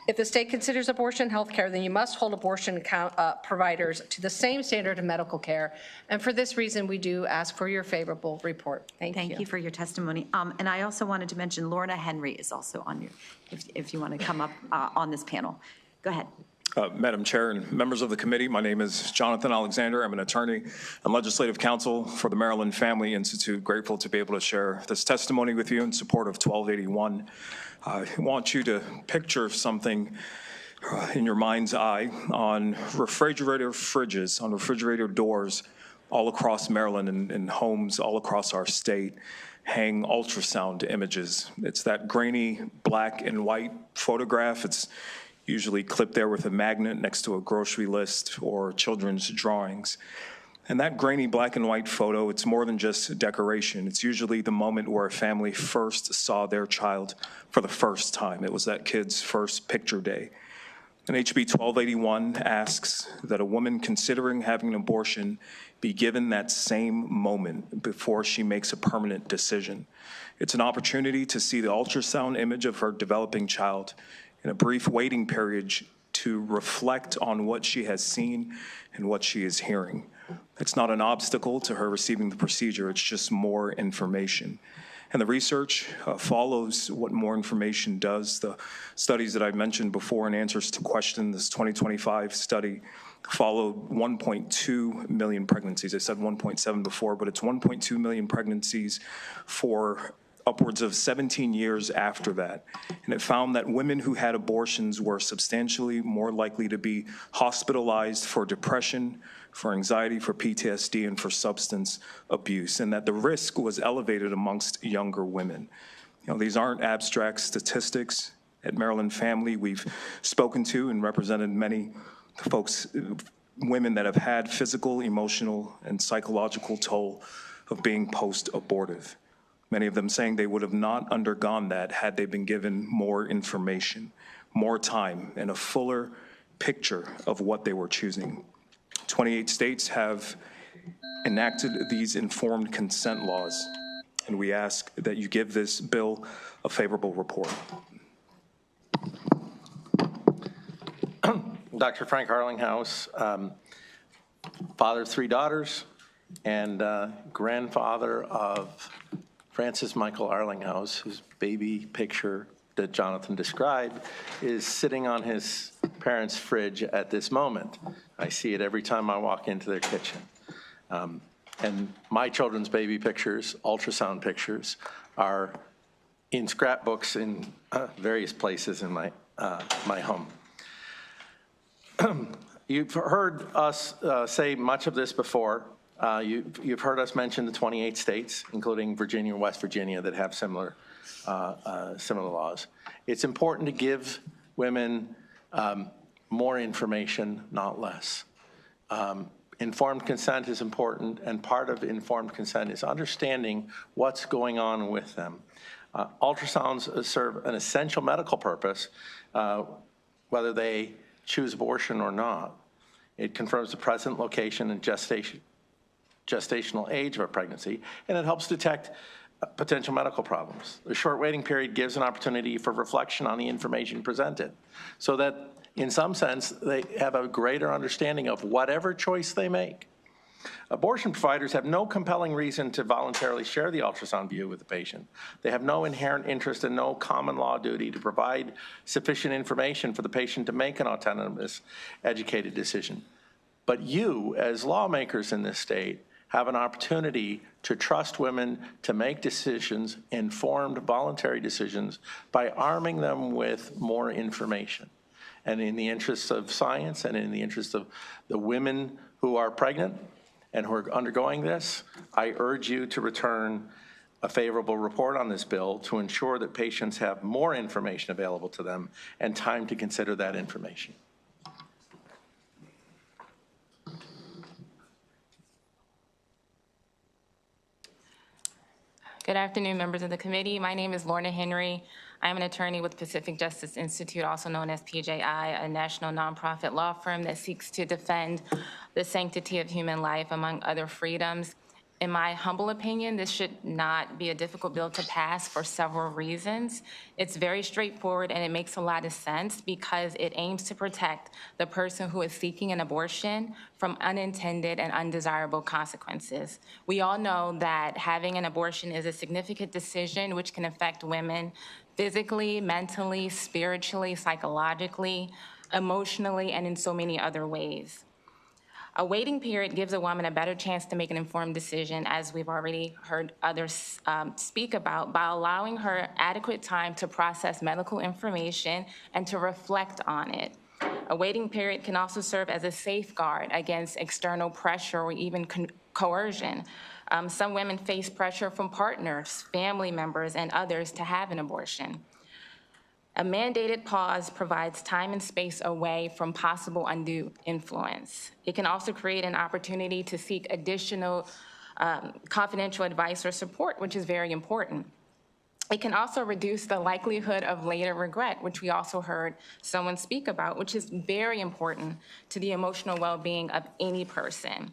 Speaker 3: If the state considers abortion health care, then you must hold abortion providers to the same standard of medical care. And for this reason, we do ask for your favorable report. Thank you.
Speaker 1: Thank you for your testimony. And I also wanted to mention Lorna Henry is also on you, if you want to come up on this panel. Go ahead.
Speaker 4: Madam Chair and members of the committee, my name is Jonathan Alexander. I'm an attorney and legislative counsel for the Maryland Family Institute. Grateful to be able to share this testimony with you in support of 1281. I want you to picture something in your mind's eye on refrigerator fridges, on refrigerator doors all across Maryland and homes all across our state hang ultrasound images. It's that grainy black and white photograph. It's usually clipped there with a magnet next to a grocery list or children's drawings. And that grainy black and white photo, it's more than just decoration. It's usually the moment where a family first saw their child for the first time. It was that kid's first picture day. And HB 1281 asks that a woman considering having an abortion be given that same moment before she makes a permanent decision. It's an opportunity to see the ultrasound image of her developing child in a brief waiting period to reflect on what she has seen and what she is hearing. It's not an obstacle to her receiving the procedure, it's just more information. And the research follows what more information does. The studies that I mentioned before in answers to questions, this 2025 study followed 1.2 million pregnancies. I said 1.7 before, but it's 1.2 million pregnancies for upwards of 17 years after that. And it found that women who had abortions were substantially more likely to be hospitalized for depression, for anxiety, for PTSD, and for substance abuse, and that the risk was elevated amongst younger women. You know, these aren't abstract statistics. At Maryland Family, we've spoken to and represented many folks, women that have had physical, emotional, and psychological toll of being post-abortive. Many of them saying they would have not undergone that had they been given more information, more time, and a fuller picture of what they were choosing. 28 states have enacted these informed consent laws, and we ask that you give this bill a favorable report.
Speaker 5: Dr. Frank Arlinghouse, father of 3 daughters and grandfather of Francis Michael Arlinghouse, whose baby picture that Jonathan described is sitting on his parents' fridge at this moment. I see it every time I walk into their kitchen. And my children's baby pictures, ultrasound pictures, are in scrapbooks in various places in my home. You've heard us say much of this before. You've heard us mention the 28 states, including Virginia and West Virginia, that have similar laws. It's important to give women more information, not less. Informed consent is important, and part of informed consent is understanding what's going on with them. Ultrasounds serve an essential medical purpose, whether they choose abortion or not. It confirms the present location and gestational age of a pregnancy, and it helps detect potential medical problems. The short waiting period gives an opportunity for reflection on the information presented, so that in some sense they have a greater understanding of whatever choice they make. Abortion providers have no compelling reason to voluntarily share the ultrasound view with the patient. They have no inherent interest and no common law duty to provide sufficient information for the patient to make an autonomous, educated decision. But you, as lawmakers in this state, have an opportunity to trust women to make decisions, informed, voluntary decisions, by arming them with more information. And in the interests of science and in the interest of the women who are pregnant and who are undergoing this, I urge you to return a favorable report on this bill to ensure that patients have more information available to them and time to consider that information.
Speaker 7: Good afternoon, members of the committee. My name is Lorna Henry. I am an attorney with Pacific Justice Institute, also known as PJI, a national nonprofit law firm that seeks to defend the sanctity of human life, among other freedoms. In my humble opinion, this should not be a difficult bill to pass for several reasons. It's very straightforward and it makes a lot of sense because it aims to protect the person who is seeking an abortion from unintended and undesirable consequences. We all know that having an abortion is a significant decision which can affect women physically, mentally, spiritually, psychologically, emotionally, and in so many other ways. A waiting period gives a woman a better chance to make an informed decision, as we've already heard others speak about, by allowing her adequate time to process medical information and to reflect on it. A waiting period can also serve as a safeguard against external pressure or even coercion. Some women face pressure from partners, family members, and others to have an abortion. A mandated pause provides time and space away from possible undue influence. It can also create an opportunity to seek additional confidential advice or support, which is very important. It can also reduce the likelihood of later regret, which we also heard someone speak about, which is very important to the emotional well-being of any person.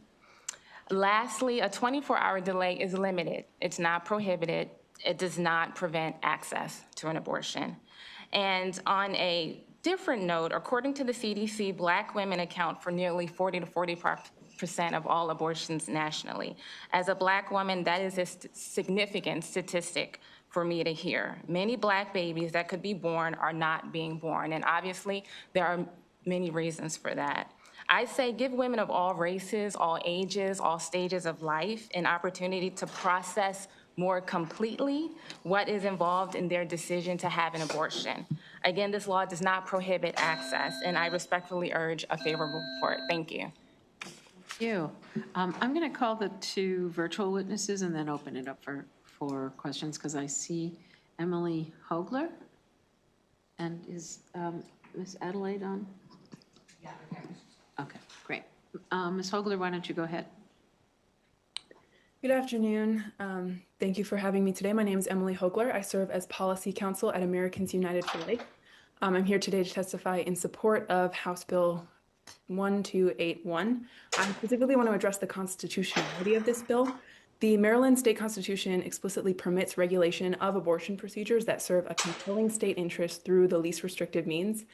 Speaker 7: Lastly, a 24-hour delay is limited. It's not prohibited. It does not prevent access to an abortion. And on a different note, according to the CDC, Black women account for nearly 40 to 45% of all abortions nationally. As a Black woman, that is a significant statistic for me to hear. Many Black babies that could be born are not being born, and obviously there are many reasons for that. I say give women of all races, all ages, all stages of life an opportunity to process more completely what is involved in their decision to have an abortion. Again, this law does not prohibit access, and I respectfully urge a favorable report. Thank you.
Speaker 18: Thank you. I'm going to call the two virtual witnesses and then open it up for questions because I see Emily Hogler. And is Ms. Adelaide on? Yeah. Okay, great. Ms. Hogler, why don't you go ahead?
Speaker 8: Good afternoon. Thank you for having me today. My name is Emily Hogler. I serve as Policy Counsel at Americans United for Life. I'm here today to testify in support of House Bill 1281. I specifically want to address the constitutionality of this bill. The Maryland state constitution explicitly permits regulation of abortion procedures that serve a compelling state interest through the least restrictive means.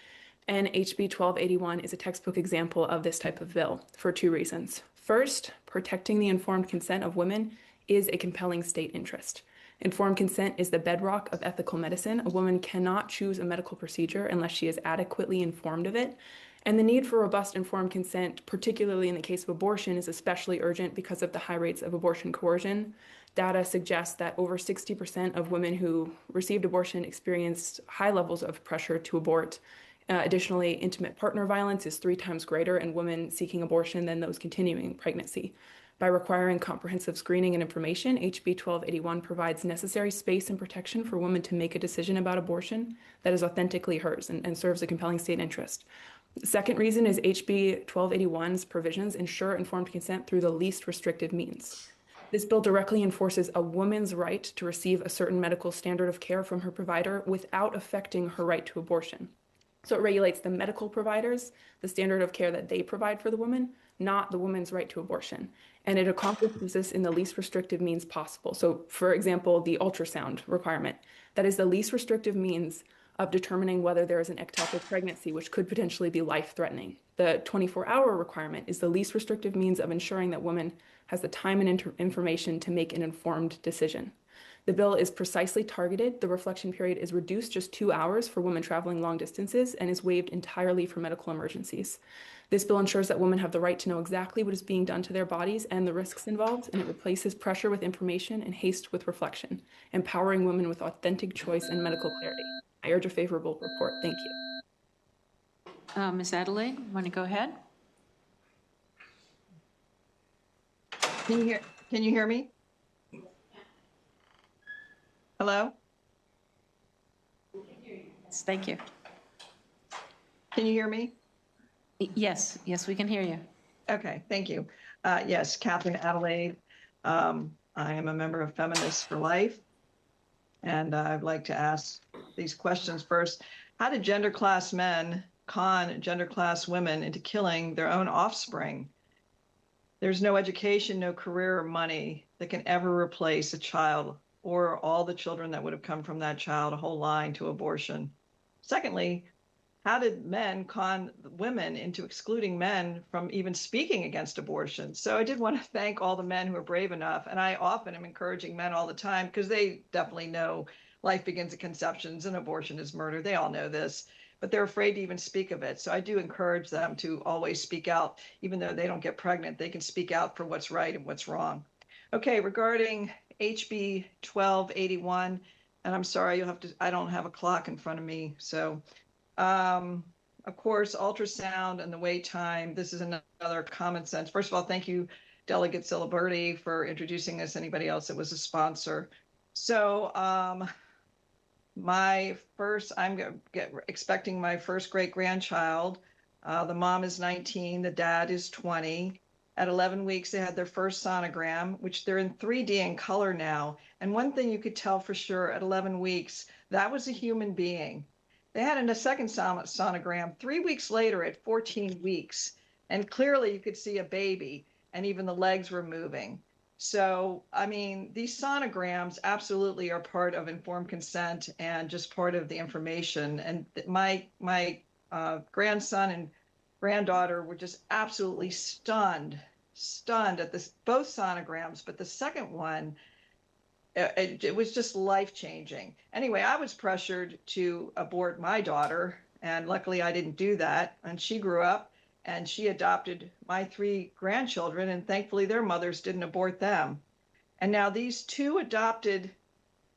Speaker 8: And HB 1281 is a textbook example of this type of bill for two reasons. First, protecting the informed consent of women is a compelling state interest. Informed consent is the bedrock of ethical medicine. A woman cannot choose a medical procedure unless she is adequately informed of it. And the need for robust informed consent, particularly in the case of abortion, is especially urgent because of the high rates of abortion coercion. Data suggests that over 60% of women who received abortion experienced high levels of pressure to abort. Additionally, intimate partner violence is 3 times greater in women seeking abortion than those continuing pregnancy. By requiring comprehensive screening and information, HB 1281 provides necessary space and protection for women to make a decision about abortion that is authentically hers and serves a compelling state interest. The second reason is HB 1281's provisions ensure informed consent through the least restrictive means. This bill directly enforces a woman's right to receive a certain medical standard of care from her provider without affecting her right to abortion. So it regulates the medical providers, the standard of care that they provide for the woman, not the woman's right to abortion. And it accomplishes this in the least restrictive means possible. So, for example, the ultrasound requirement, that is the least restrictive means of determining whether there is an ectopic pregnancy, which could potentially be life-threatening. The 24-hour requirement is the least restrictive means of ensuring that woman has the time and information to make an informed decision. The bill is precisely targeted. The reflection period is reduced just 2 hours for women traveling long distances and is waived entirely for medical emergencies. This bill ensures that women have the right to know exactly what is being done to their bodies and the risks involved, and it replaces pressure with information and haste with reflection, empowering women with authentic choice and medical clarity. I urge a favorable report. Thank you.
Speaker 18: Ms. Adelaide, want to go ahead?
Speaker 11: Can you hear me? Hello?
Speaker 18: Yes, thank you.
Speaker 11: Can you hear me?
Speaker 18: Yes, we can hear you.
Speaker 11: Okay, thank you. Yes, Catherine Adelaide. I am a member of Feminists for Life, and I'd like to ask these questions first. How did gender class men con gender class women into killing their own offspring? There's no education, no career or money that can ever replace a child or all the children that would have come from that child, a whole line to abortion. Secondly, how did men con women into excluding men from even speaking against abortion? So I did want to thank all the men who are brave enough, and I often am encouraging men all the time because they definitely know life begins at conceptions and abortion is murder. They all know this, but they're afraid to even speak of it. So I do encourage them to always speak out, even though they don't get pregnant, they can speak out for what's right and what's wrong. Okay, regarding HB 1281, and I'm sorry, you'll have to, I don't have a clock in front of me. So, of course, ultrasound and the wait time, this is another common sense. First of all, thank you, Delegate Ciliberti, for introducing this. Anybody else that was a sponsor. So, I'm expecting my first great-grandchild. The mom is 19, the dad is 20. At 11 weeks, they had their first sonogram, which they're in 3D in color now. And one thing you could tell for sure at 11 weeks, that was a human being. They had a second sonogram 3 weeks later at 14 weeks. And clearly you could see a baby, and even the legs were moving. So, I mean, these sonograms absolutely are part of informed consent and just part of the information. And my grandson and granddaughter were just absolutely stunned at this, both sonograms, but the second one, it was just life-changing. Anyway, I was pressured to abort my daughter, and luckily I didn't do that. And she grew up and she adopted my 3 grandchildren, and thankfully their mothers didn't abort them. And now these 2 adopted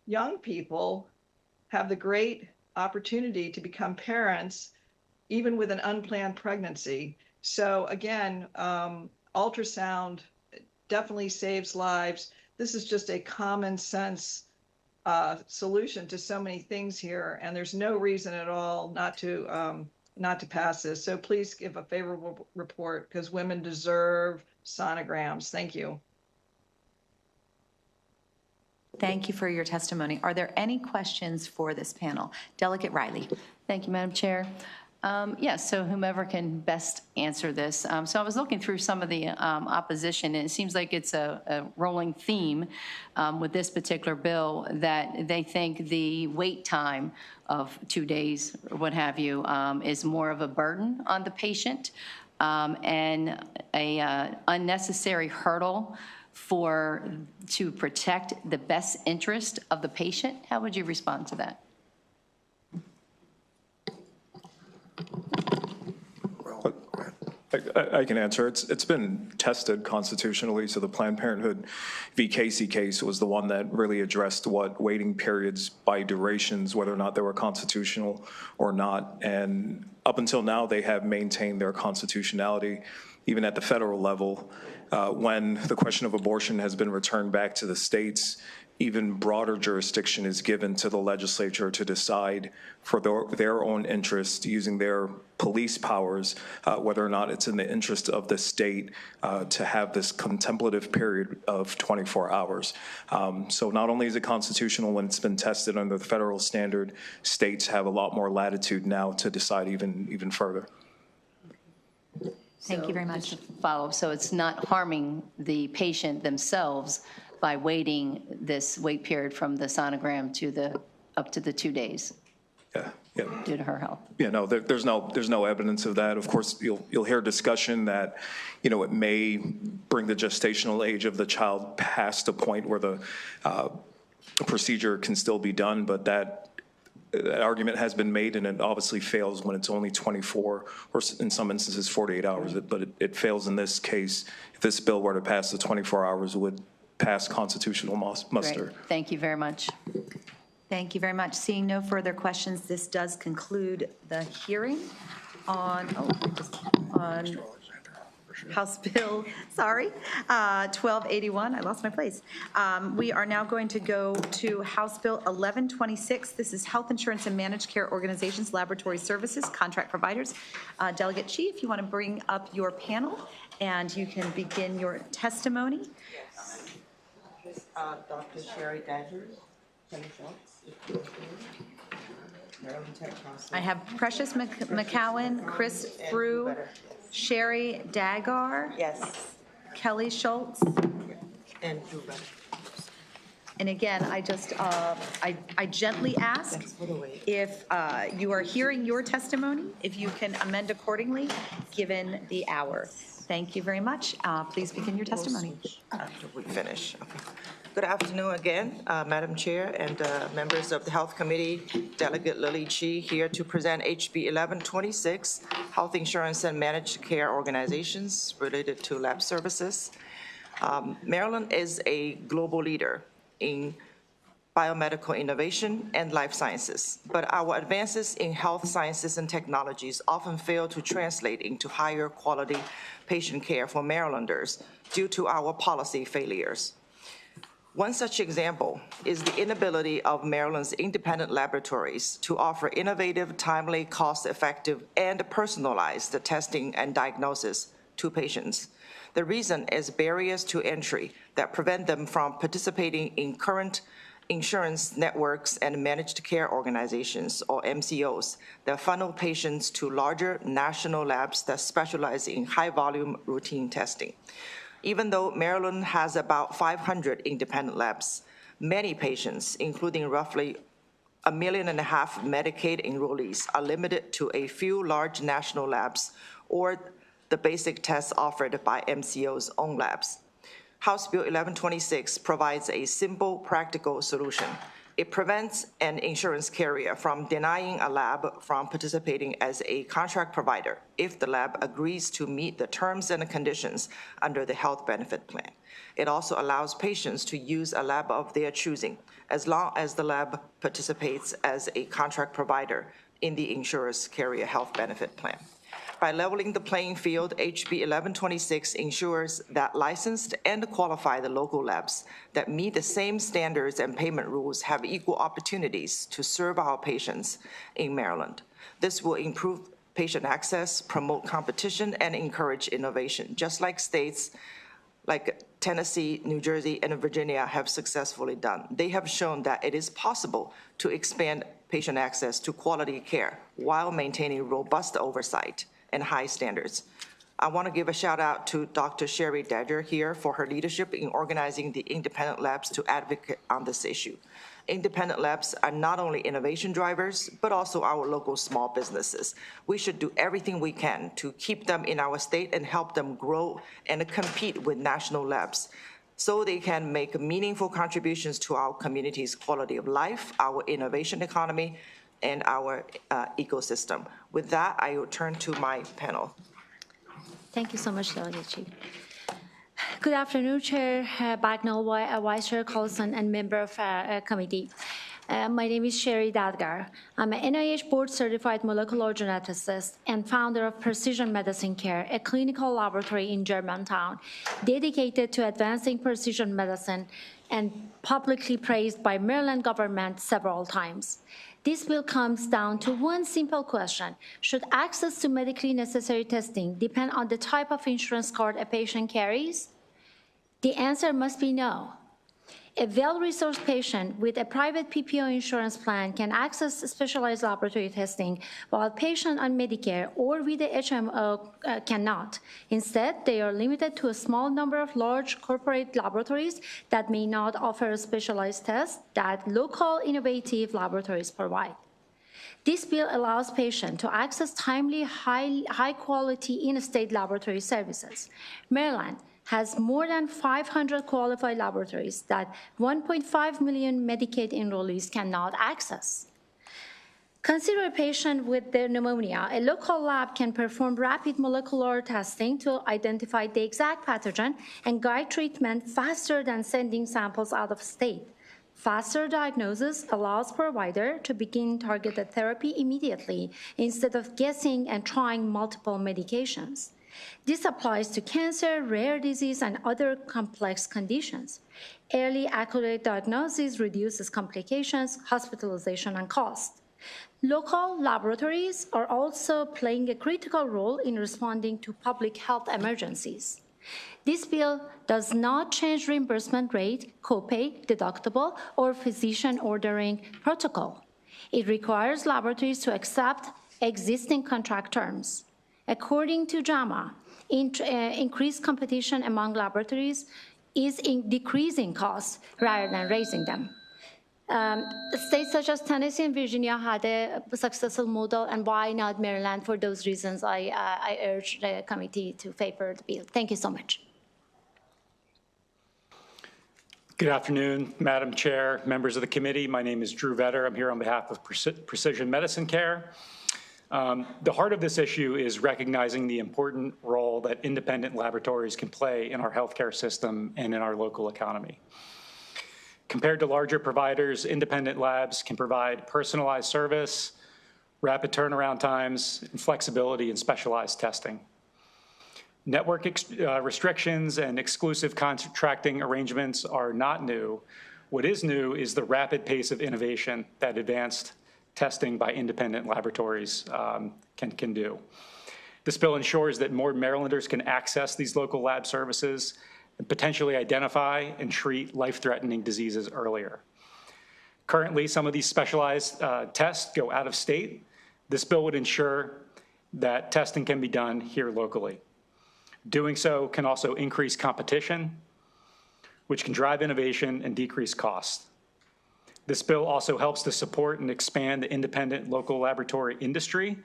Speaker 11: young people have the great opportunity to become parents, even with an unplanned pregnancy. So again, ultrasound definitely saves lives. This is just a common sense solution to so many things here, and there's no reason at all not to pass this. So please give a favorable report because women deserve sonograms. Thank you.
Speaker 1: Thank you for your testimony. Are there any questions for this panel? Delegate Riley.
Speaker 14: Thank you, Madam Chair. Yes, so whomever can best answer this. So I was looking through some of the opposition, and it seems like it's a rolling theme with this particular bill that they think the wait time of 2 days or what have you is more of a burden on the patient and a unnecessary hurdle to protect the best interest of the patient. How would you respond to that?
Speaker 4: I can answer. It's been tested constitutionally. So the Planned Parenthood v. Casey case was the one that really addressed what waiting periods by durations, whether or not they were constitutional or not. And up until now, they have maintained their constitutionality, even at the federal level. When the question of abortion has been returned back to the states, even broader jurisdiction is given to the legislature to decide for their own interest, using their police powers, whether or not it's in the interest of the state to have this contemplative period of 24 hours. So not only is it constitutional when it's been tested under the federal standard, states have a lot more latitude now to decide even further.
Speaker 1: Thank you very much.
Speaker 14: Just to follow up, so it's not harming the patient themselves by waiting this wait period from the sonogram to up to the 2 days.
Speaker 4: Yeah.
Speaker 14: Due to her health.
Speaker 4: Yeah, no, there's no evidence of that. Of course, you'll hear discussion that, it may bring the gestational age of the child past a point where the procedure can still be done, but that argument has been made, and it obviously fails when it's only 24 or in some instances 48 hours. But it fails in this case. If this bill were to pass, the 24 hours would pass constitutional muster.
Speaker 14: Great. Thank you very much.
Speaker 1: Thank you very much. Seeing no further questions, this does conclude the hearing on House Bill, 1281. I lost my place. We are now going to go to House Bill 1126. This is Health Insurance and Managed Care Organizations, Laboratory Services, Contract Providers. Delegate Chi, if you want to bring up your panel and you can begin your testimony.
Speaker 9: Yes. Dr. Sherry Dagger.
Speaker 1: I have Precious McCowan, Chris Frew, Sherry Dagar.
Speaker 9: Yes.
Speaker 1: Kelly Schultz.
Speaker 9: And Drew Bennett.
Speaker 1: And again, I just, I gently ask if you are hearing your testimony, if you can amend accordingly, given the hour. Thank you very much. Please begin your testimony.
Speaker 9: After we finish. Okay. Good afternoon again, Madam Chair and members of the Health Committee. Delegate Lily Chi here to present HB 1126, Health Insurance and Managed Care Organizations related to lab services. Maryland is a global leader in biomedical innovation and life sciences, but our advances in health sciences and technologies often fail to translate into higher quality patient care for Marylanders due to our policy failures. One such example is the inability of Maryland's independent laboratories to offer innovative, timely, cost-effective, and personalized testing and diagnosis to patients. The reason is barriers to entry that prevent them from participating in current insurance networks and managed care organizations, or MCOs, that funnel patients to larger national labs that specialize in high-volume routine testing. Even though Maryland has about 500 independent labs, many patients, including roughly 1.5 million Medicaid enrollees, are limited to a few large national labs or the basic tests offered by MCO's own labs. House Bill 1126 provides a simple, practical solution. It prevents an insurance carrier from denying a lab from participating as a contract provider if the lab agrees to meet the terms and conditions under the health benefit plan. It also allows patients to use a lab of their choosing, as long as the lab participates as a contract provider in the insurer's carrier health benefit plan. By leveling the playing field, HB 1126 ensures that licensed and qualified local labs that meet the same standards and payment rules have equal opportunities to serve our patients in Maryland. This will improve patient access, promote competition, and encourage innovation, just like states like Tennessee, New Jersey, and Virginia have successfully done. They have shown that it is possible to expand patient access to quality care while maintaining robust oversight and high standards. I want to give a shout out to Dr. Sherry Dadger here for her leadership in organizing the independent labs to advocate on this issue. Independent labs are not only innovation drivers, but also our local small businesses. We should do everything we can to keep them in our state and help them grow and compete with national labs so they can make meaningful contributions to our community's quality of life, our innovation economy, and our ecosystem. With that, I will turn to my panel.
Speaker 12: Thank you so much, Delegate Chief. Good afternoon, Chair Bagnall, Vice Chair Collison, and member of committee. My name is Sherry Dadgar. I'm an NIH board-certified molecular geneticist and founder of Precision Medicine Care, a clinical laboratory in Germantown dedicated to advancing precision medicine and publicly praised by Maryland government several times. This bill comes down to one simple question. Should access to medically necessary testing depend on the type of insurance card a patient carries? The answer must be no. A well-resourced patient with a private PPO insurance plan can access specialized laboratory testing, while a patient on Medicare or with a HMO cannot. Instead, they are limited to a small number of large corporate laboratories that may not offer specialized tests that local innovative laboratories provide. This bill allows patients to access timely, high-quality in-state laboratory services. Maryland has more than 500 qualified laboratories that 1.5 million Medicaid enrollees cannot access. Consider a patient with their pneumonia. A local lab can perform rapid molecular testing to identify the exact pathogen and guide treatment faster than sending samples out of state. Faster diagnosis allows provider to begin targeted therapy immediately instead of guessing and trying multiple medications. This applies to cancer, rare disease, and other complex conditions. Early, accurate diagnosis reduces complications, hospitalization, and cost. Local laboratories are also playing a critical role in responding to public health emergencies. This bill does not change reimbursement rate, copay, deductible, or physician ordering protocol. It requires laboratories to accept existing contract terms. According to JAMA, increased competition among laboratories is decreasing costs rather than raising them. States such as Tennessee and Virginia had a successful model, and why not Maryland? For those reasons, I urge the committee to favor the bill. Thank you so much.
Speaker 13: Good afternoon, Madam Chair, members of the committee. My name is Drew Vetter. I'm here on behalf of Precision Medicine Care. The heart of this issue is recognizing the important role that independent laboratories can play in our healthcare system and in our local economy. Compared to larger providers, independent labs can provide personalized service, rapid turnaround times, and flexibility in specialized testing. Network restrictions and exclusive contracting arrangements are not new. What is new is the rapid pace of innovation that advanced testing by independent laboratories can do. This bill ensures that more Marylanders can access these local lab services and potentially identify and treat life-threatening diseases earlier. Currently, some of these specialized tests go out of state. This bill would ensure that testing can be done here locally. Doing so can also increase competition, which can drive innovation and decrease costs. This bill also helps to support and expand the independent local laboratory industry,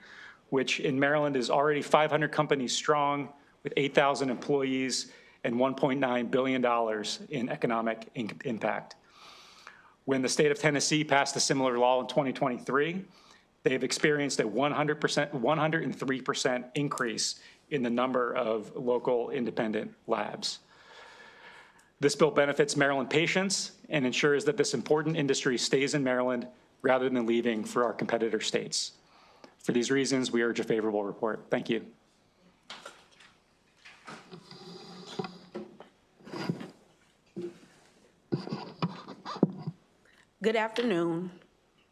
Speaker 13: which in Maryland is already 500 companies strong with 8,000 employees and $1.9 billion in economic impact. When the state of Tennessee passed a similar law in 2023, they've experienced a 103% increase in the number of local independent labs. This bill benefits Maryland patients and ensures that this important industry stays in Maryland rather than leaving for our competitor states. For these reasons, we urge a favorable report. Thank you.
Speaker 15: Good afternoon,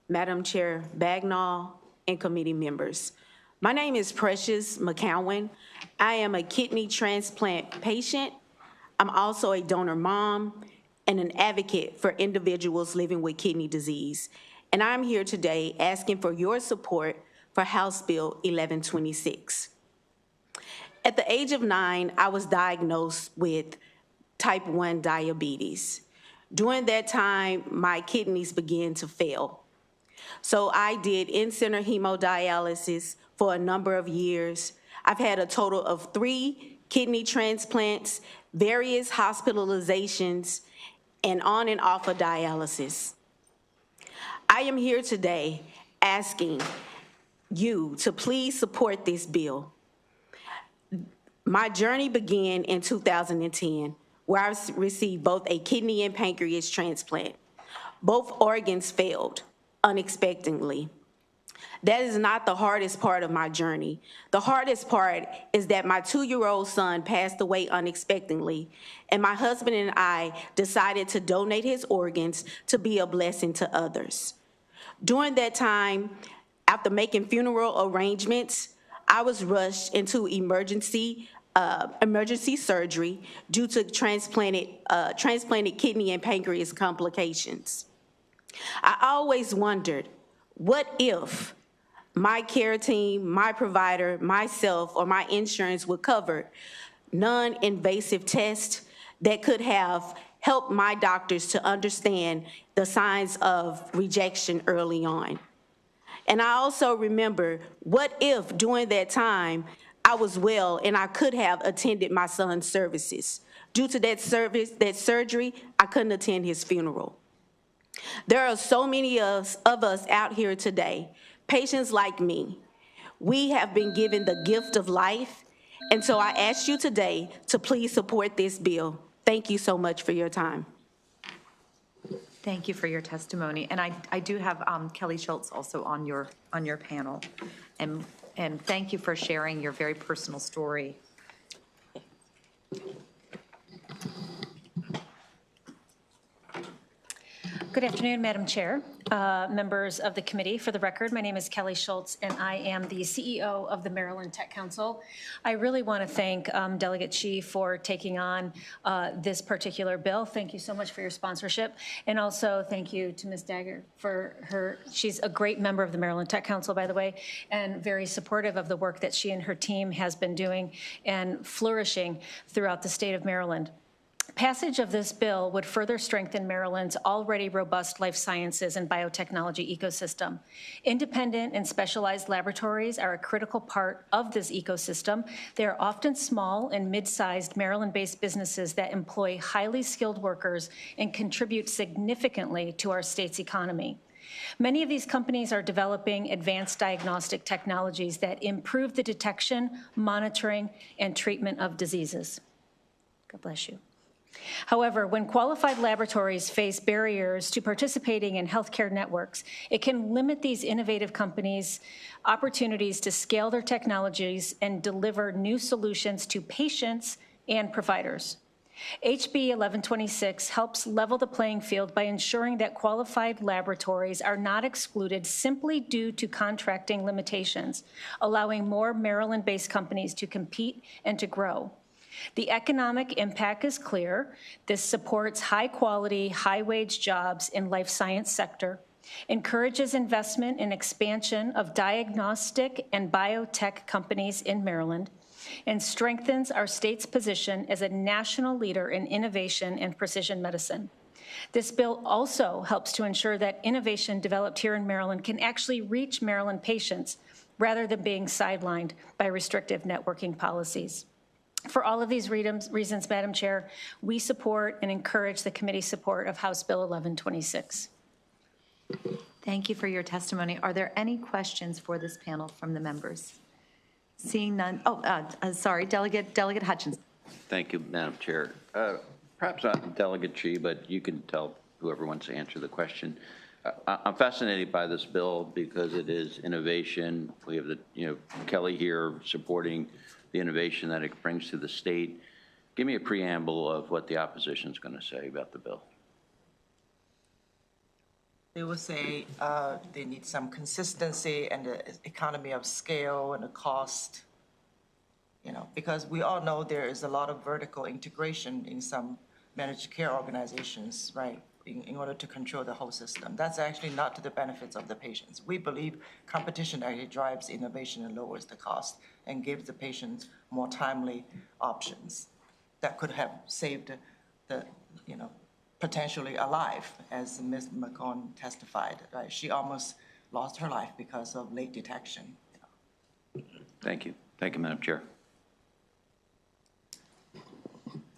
Speaker 15: Madam Chair Bagnall and committee members. My name is Precious McCowan. I am a kidney transplant patient. I'm also a donor mom and an advocate for individuals living with kidney disease. And I'm here today asking for your support for House Bill 1126. At the age of 9, I was diagnosed with type 1 diabetes. During that time, my kidneys began to fail. So I did in-center hemodialysis for a number of years. I've had a total of 3 kidney transplants, various hospitalizations, and on and off of dialysis. I am here today asking you to please support this bill. My journey began in 2010, where I received both a kidney and pancreas transplant. Both organs failed unexpectedly. That is not the hardest part of my journey. The hardest part is that my 2-year-old son passed away unexpectedly, and my husband and I decided to donate his organs to be a blessing to others. During that time, after making funeral arrangements, I was rushed into emergency surgery due to transplanted kidney and pancreas complications. I always wondered, what if my care team, my provider, myself, or my insurance would cover non-invasive tests that could have helped my doctors to understand the signs of rejection early on. And I also remember, what if during that time I was well and I could have attended my son's services? Due to that surgery, I couldn't attend his funeral. There are so many of us out here today, patients like me. We have been given the gift of life, and so I ask you today to please support this bill. Thank you so much for your time.
Speaker 1: Thank you for your testimony. And I do have Kelly Schultz also on your panel. And thank you for sharing your very personal story.
Speaker 23: Good afternoon, Madam Chair,
Speaker 16: members of the committee. For the record, my name is Kelly Schultz, and I am the CEO of the Maryland Tech Council. I really want to thank Delegate Chi for taking on this particular bill. Thank you so much for your sponsorship. And also thank you to Ms. Dagger for she's a great member of the Maryland Tech Council, by the way, and very supportive of the work that she and her team has been doing and flourishing throughout the state of Maryland. Passage of this bill would further strengthen Maryland's already robust life sciences and biotechnology ecosystem. Independent and specialized laboratories are a critical part of this ecosystem. They are often small and mid-sized Maryland-based businesses that employ highly skilled workers and contribute significantly to our state's economy. Many of these companies are developing advanced diagnostic technologies that improve the detection, monitoring, and treatment of diseases. God bless you. However, when qualified laboratories face barriers to participating in healthcare networks, it can limit these innovative companies' opportunities to scale their technologies and deliver new solutions to patients and providers. HB 1126 helps level the playing field by ensuring that qualified laboratories are not excluded simply due to contracting limitations, allowing more Maryland-based companies to compete and to grow. The economic impact is clear. This supports high-quality, high-wage jobs in life science sector, encourages investment and expansion of diagnostic and biotech companies in Maryland, and strengthens our state's position as a national leader in innovation and precision medicine. This bill also helps to ensure that innovation developed here in Maryland can actually reach Maryland patients rather than being sidelined by restrictive networking policies. For all of these reasons, Madam Chair, we support and encourage the committee's support of House Bill 1126.
Speaker 1: Thank you for your testimony. Are there any questions for this panel from the members? Seeing none. Sorry, Delegate Hutchinson.
Speaker 17: Thank you, Madam Chair. Perhaps not Delegate Chi, but you can tell whoever wants to answer the question. I'm fascinated by this bill because it is innovation. We have Kelly here supporting the innovation that it brings to the state. Give me a preamble of what the opposition is going to say about the bill.
Speaker 9: They will say they need some consistency and the economy of scale and the cost, because we all know there is a lot of vertical integration in some managed care organizations, right, in order to control the whole system. That's actually not to the benefits of the patients. We believe competition actually drives innovation and lowers the cost and gives the patients more timely options that could have saved the potentially alive, as Ms. McCone testified. Right? She almost lost her life because of late detection.
Speaker 17: Thank you. Thank you, Madam Chair.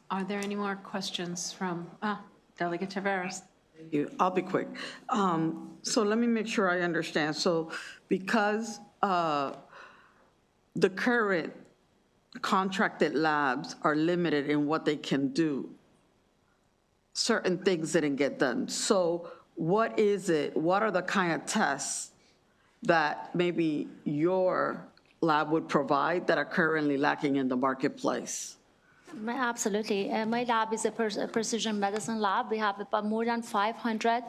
Speaker 18: Are there any more questions from Delegate Taveras?
Speaker 23: Thank you. I'll be quick. So let me make sure I understand. So because the current contracted labs are limited in what they can do, certain things didn't get done. So what are the kind of tests that maybe your lab would provide that are currently lacking in the marketplace?
Speaker 12: Absolutely. My lab is a precision medicine lab. We have about more than 500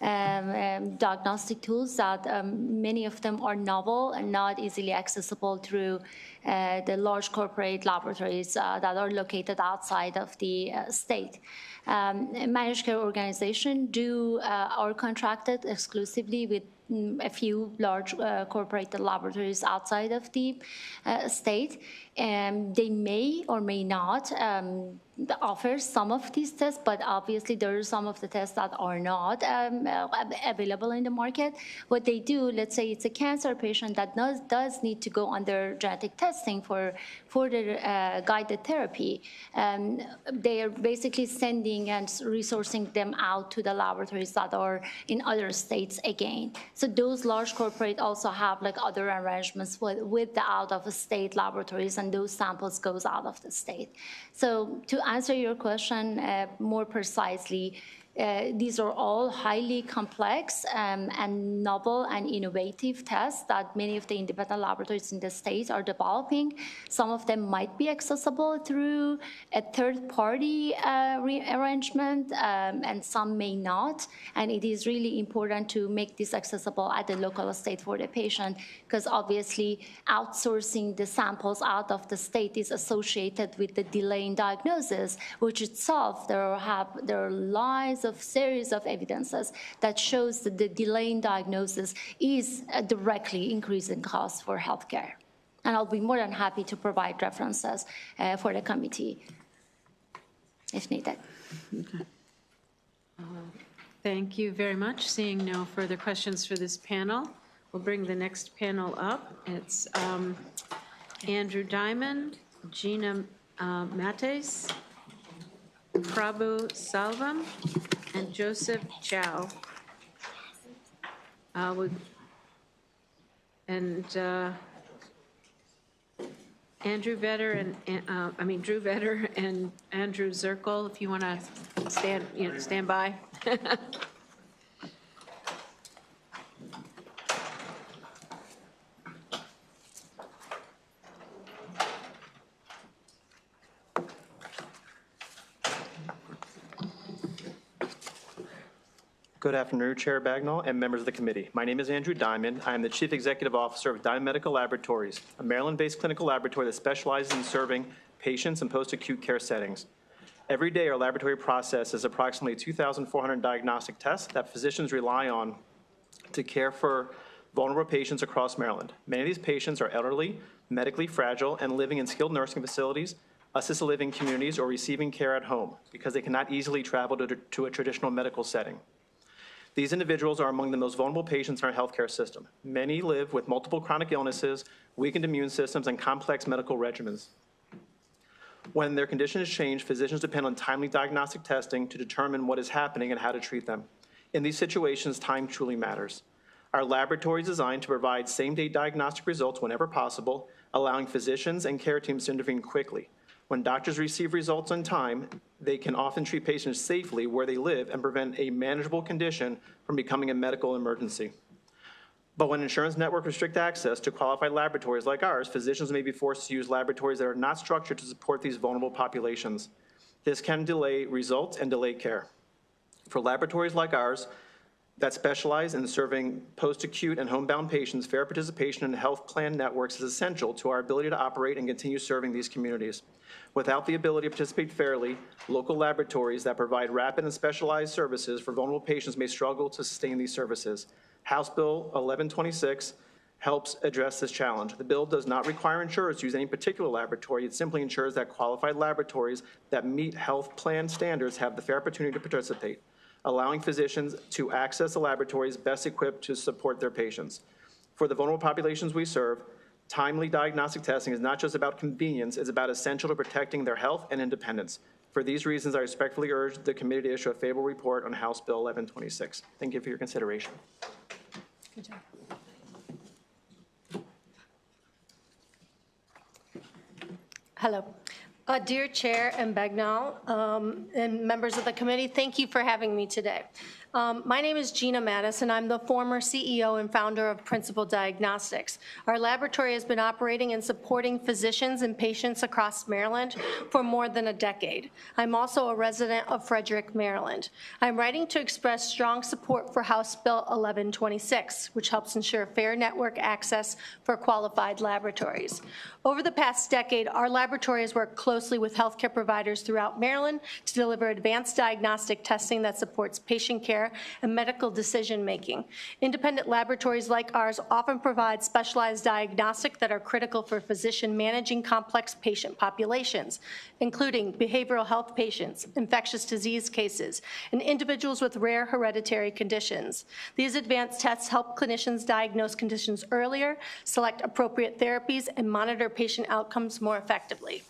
Speaker 12: diagnostic tools that many of them are novel and not easily accessible through the large corporate laboratories that are located outside of the state. Managed care organizations are contracted exclusively with a few large corporate laboratories outside of the state. They may or may not offer some of these tests, but obviously there are some of the tests that are not available in the market. What they do, let's say it's a cancer patient that does need to go under genetic testing for their guided therapy. They are basically sending and resourcing them out to the laboratories that are in other states again. So those large corporate also have like other arrangements with the out-of-state laboratories, and those samples goes out of the state. So to answer your question more precisely, These are all highly complex and novel and innovative tests that many of the independent laboratories in the state are developing. Some of them might be accessible through a third-party arrangement, and some may not. And it is really important to make this accessible at the local state for the patient, because obviously outsourcing the samples out of the state is associated with the delay in diagnosis, which itself there are lies of series of evidences that shows that the delay in diagnosis is directly increasing costs for healthcare. And I'll be more than happy to provide references for the committee if needed.
Speaker 18: Okay. Thank you very much. Seeing no further questions for this panel, we'll bring the next panel up. It's Andrew Diamond, Gina Mates, Prabhu Salvam, and Joseph Chow. Andrew Vetter and Drew Vetter and Andrew Zirkle, if you want to stand by.
Speaker 6: Good afternoon, Chair Bagnall and members of the committee. My name is Andrew Diamond. I am the Chief Executive Officer of Diamond Medical Laboratories, a Maryland-based clinical laboratory that specializes in serving patients in post-acute care settings. Every day, our laboratory processes approximately 2,400 diagnostic tests that physicians rely on to care for vulnerable patients across Maryland. Many of these patients are elderly, medically fragile, and living in skilled nursing facilities, assisted living communities, or receiving care at home because they cannot easily travel to a traditional medical setting. These individuals are among the most vulnerable patients in our healthcare system. Many live with multiple chronic illnesses, weakened immune systems, and complex medical regimens. When their condition is changed, physicians depend on timely diagnostic testing to determine what is happening and how to treat them. In these situations, time truly matters. Our laboratory is designed to provide same-day diagnostic results whenever possible, allowing physicians and care teams to intervene quickly. When doctors receive results on time, they can often treat patients safely where they live and prevent a manageable condition from becoming a medical emergency. But when insurance networks restrict access to qualified laboratories like ours, physicians may be forced to use laboratories that are not structured to support these vulnerable populations. This can delay results and delay care. For laboratories like ours that specialize in serving post-acute and homebound patients, fair participation in health plan networks is essential to our ability to operate and continue serving these communities. Without the ability to participate fairly, local laboratories that provide rapid and specialized services for vulnerable patients may struggle to sustain these services. House Bill 1126 helps address this challenge. The bill does not require insurers to use any particular laboratory. It simply ensures that qualified laboratories that meet health plan standards have the fair opportunity to participate, allowing physicians to access the laboratories best equipped to support their patients. For the vulnerable populations we serve, timely diagnostic testing is not just about convenience, it's about essential to protecting their health and independence. For these reasons, I respectfully urge the committee to issue a favorable report on House Bill 1126. Thank you for your consideration.
Speaker 12: Good job.
Speaker 19: Hello. Dear Chair and Bagnall and members of the committee, thank you for having me today. My name is Gina Mattis, and I'm the former CEO and founder of Principal Diagnostics. Our laboratory has been operating and supporting physicians and patients across Maryland for more than a decade. I'm also a resident of Frederick, Maryland. I'm writing to express strong support for House Bill 1126, which helps ensure fair network access for qualified laboratories. Over the past decade, our laboratory has worked closely with healthcare providers throughout Maryland to deliver advanced diagnostic testing that supports patient care and medical decision-making. Independent laboratories like ours often provide specialized diagnostics that are critical for physicians managing complex patient populations, including behavioral health patients, infectious disease cases, and individuals with rare hereditary conditions. These advanced tests help clinicians diagnose conditions earlier, select appropriate therapies, and monitor patient outcomes more effectively.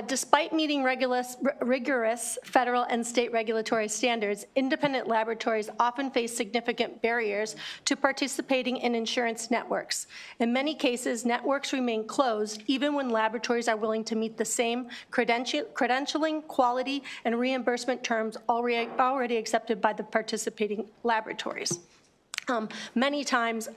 Speaker 19: Despite meeting rigorous federal and state regulatory standards, independent laboratories often face significant barriers to participating in insurance networks. In many cases, networks remain closed even when laboratories are willing to meet the same credentialing, quality, and reimbursement terms already accepted by the participating laboratories. Many times,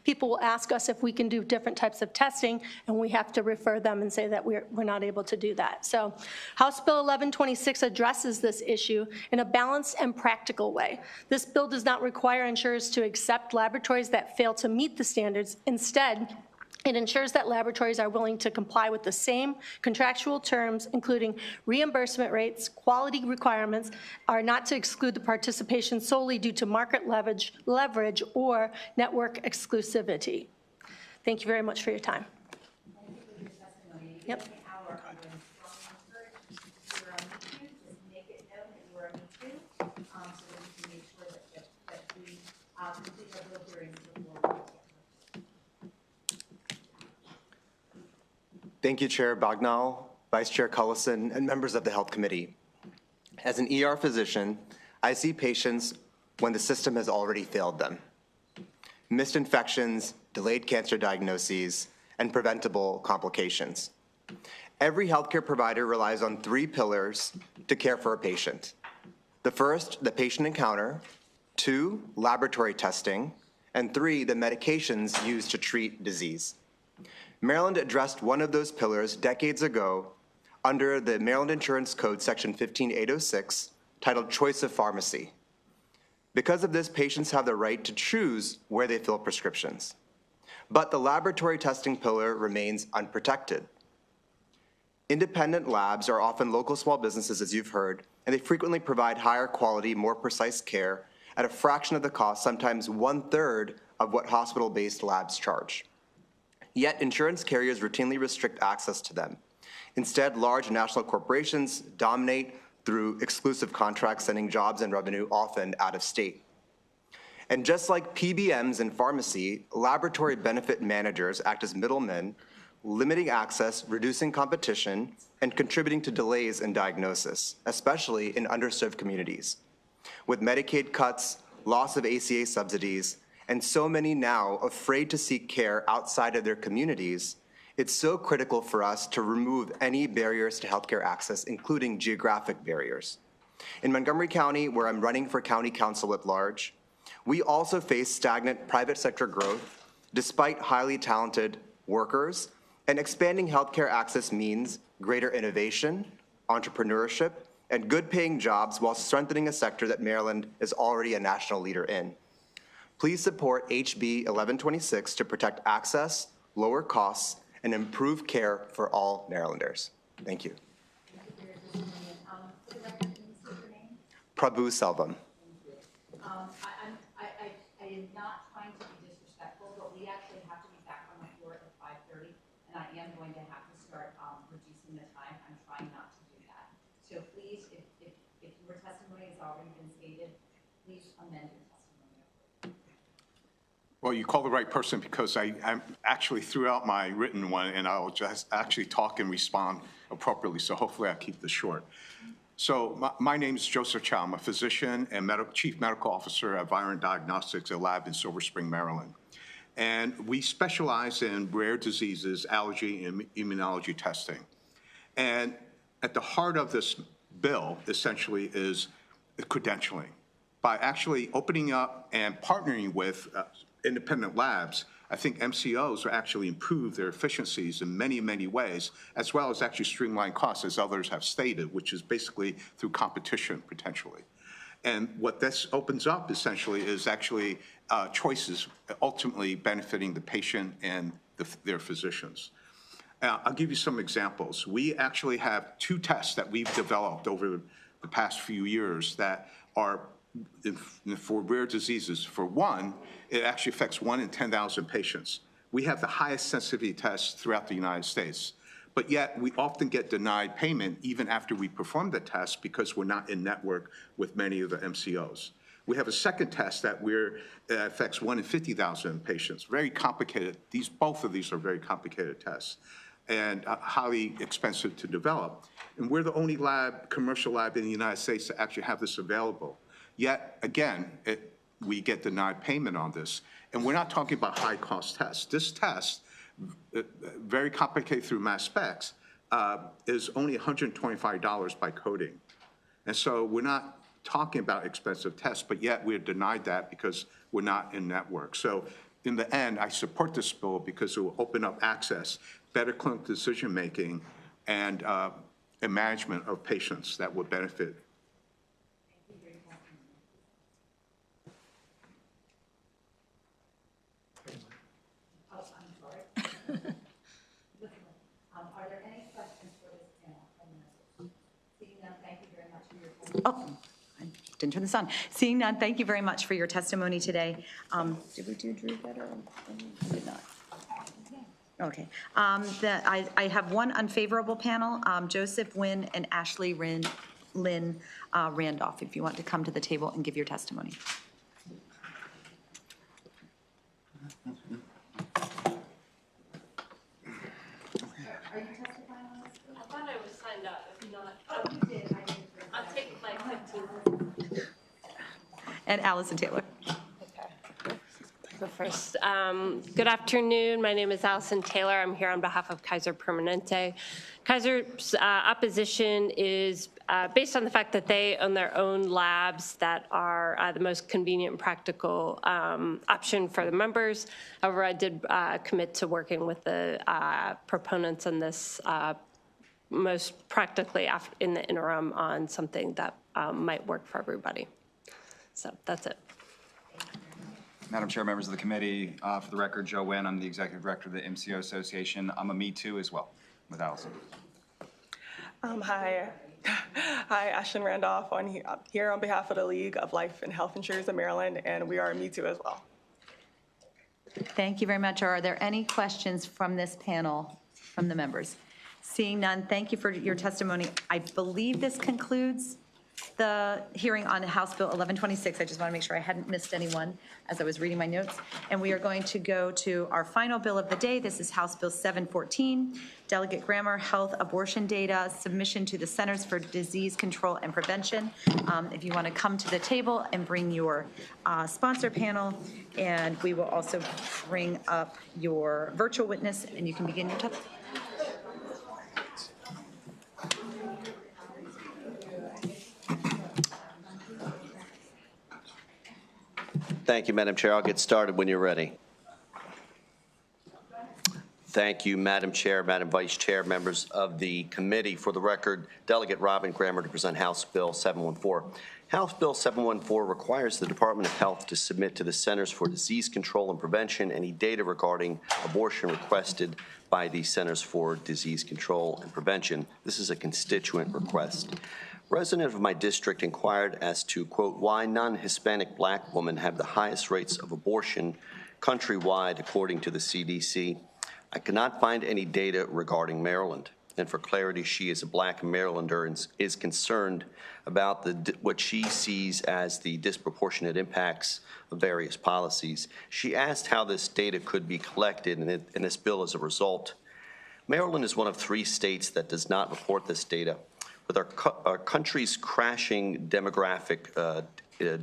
Speaker 19: people will ask us if we can do different types of testing, and we have to refer them and say that we're not able to do that. So House Bill 1126 addresses this issue in a balanced and practical way. This bill does not require insurers to accept laboratories that fail to meet the standards. Instead, it ensures that laboratories are willing to comply with the same contractual terms, including reimbursement rates, quality requirements, are not to exclude the participation solely due to market leverage or network exclusivity. Thank you very much for your time. Yep.
Speaker 10: Thank you, Chair Bagnall, Vice Chair Cullison, and members of the Health Committee. As an ER physician, I see patients when the system has already failed them. Missed infections, delayed cancer diagnoses, and preventable complications. Every healthcare provider relies on 3 pillars to care for a patient. The first, the patient encounter, 2, laboratory testing, and 3, the medications used to treat disease. Maryland addressed one of those pillars decades ago under the Maryland Insurance Code, Section 15806, titled Choice of Pharmacy. Because of this, patients have the right to choose where they fill prescriptions. But the laboratory testing pillar remains unprotected. Independent labs are often local small businesses, as you've heard, and they frequently provide higher quality, more precise care at a fraction of the cost, sometimes 1/3 of what hospital-based labs charge. Yet insurance carriers routinely restrict access to them. Instead, large national corporations dominate through exclusive contracts, sending jobs and revenue often out of state. And just like PBMs in pharmacy, laboratory benefit managers act as middlemen, limiting access, reducing competition, and contributing to delays in diagnosis, especially in underserved communities. With Medicaid cuts, loss of ACA subsidies, and so many now afraid to seek care outside of their communities, it's so critical for us to remove any barriers to healthcare access, including geographic barriers. In Montgomery County, where I'm running for county council at large, we also face stagnant private sector growth despite highly talented workers, and expanding healthcare access means greater innovation, entrepreneurship, and good paying jobs while strengthening a sector that Maryland is already a national leader in. Please support HB 1126 to protect access, lower costs, and improve care for all Marylanders. Thank you. Prabhu Selvam.
Speaker 20: I am not trying to be disrespectful, but we actually have to be back on the floor at 5:30, and I am going to have to start reducing the time. I'm trying not to do that. So please, if your testimony has already been stated, please amend your testimony.
Speaker 21: Well, you called the right person, because I'm actually threw out my written one, and I'll just actually talk and respond appropriately, so hopefully I'll keep this short. So my name is Joseph Chow. I'm a physician and Chief Medical Officer at Virant Diagnostics, a lab in Silver Spring, Maryland. And we specialize in rare diseases, allergy, and immunology testing. And at the heart of this bill, essentially, is credentialing. By actually opening up and partnering with independent labs, I think MCOs will actually improve their efficiencies in many, many ways, as well as actually streamline costs, as others have stated, which is basically through competition, potentially. And what this opens up, essentially, is actually choices ultimately benefiting the patient and their physicians. I'll give you some examples. We actually have 2 tests that we've developed over the past few years that are for rare diseases. For one, it actually affects 1 in 10,000 patients. We have the highest sensitivity tests throughout the United States, but yet we often get denied payment even after we perform the test because we're not in network with many of the MCOs. We have a second test that affects 1 in 50,000 patients. Very complicated. Both of these are very complicated tests. and highly expensive to develop. And we're the only commercial lab in the United States to actually have this available. Yet, again, we get denied payment on this. And we're not talking about high-cost tests. This test, very complicated through mass specs, is only $125 by coding. And so we're not talking about expensive tests, but yet we're denied that because we're not in network. So in the end, I support this bill because it will open up access, better clinical decision-making, and management of patients that would benefit.
Speaker 1: Are there any questions for this panel? Seeing none, thank you very much for your testimony. Oh, I didn't turn this on. Seeing none, thank you very much for your testimony today. Did we do Drew better? We did not. Okay. I have one unfavorable panel, Joseph Wynn and Ashley Lynn Randolph, if you want to come to the table and give your testimony. Are you testifying on this?
Speaker 2: I thought I was signed up. If not, oh, you did. I'll take my 15.
Speaker 1: And Allison Taylor.
Speaker 2: So first, good afternoon. My name is Allison Taylor. I'm here on behalf of Kaiser Permanente. Kaiser's opposition is based on the fact that they own their own labs that are the most convenient and practical option for the members. However, I did commit to working with the proponents on this most practically in the interim on something that might work for everybody. So that's it.
Speaker 3: Madam Chair, members of the committee, for the record, Joe Wynn, I'm the Executive Director of the MCO Association. I'm a Me Too as well, with Allison.
Speaker 22: Hi, Ashlyn Randolph. I'm here on behalf of the League of Life and Health Insurers of Maryland, and we are Me Too as well.
Speaker 1: Thank you very much. Are there any questions from this panel, from the members? Seeing none, thank you for your testimony. I believe this concludes the hearing on House Bill 1126. I just want to make sure I hadn't missed anyone as I was reading my notes. And we are going to go to our final bill of the day. This is House Bill 714, Delegate Grammer, Health Abortion Data, Submission to the Centers for Disease Control and Prevention. If you want to come to the table and bring your sponsor panel, and we will also bring up your virtual witness, and you can begin your testimony.
Speaker 24: Thank you, Madam Chair. I'll get started when you're ready. Thank you, Madam Chair, Madam Vice Chair, members of the committee. For the record, Delegate Robin Grammer to present House Bill 714. House Bill 714 requires the Department of Health to submit to the Centers for Disease Control and Prevention any data regarding abortion requested by the Centers for Disease Control and Prevention. This is a constituent request. Resident of my district inquired as to, quote, why non-Hispanic Black women have the highest rates of abortion countrywide, according to the CDC. I could not find any data regarding Maryland. And for clarity, she is a Black Marylander and is concerned about what she sees as the disproportionate impacts of various policies. She asked how this data could be collected, and this bill as a result. Maryland is one of 3 states that does not report this data. With our country's crashing demographic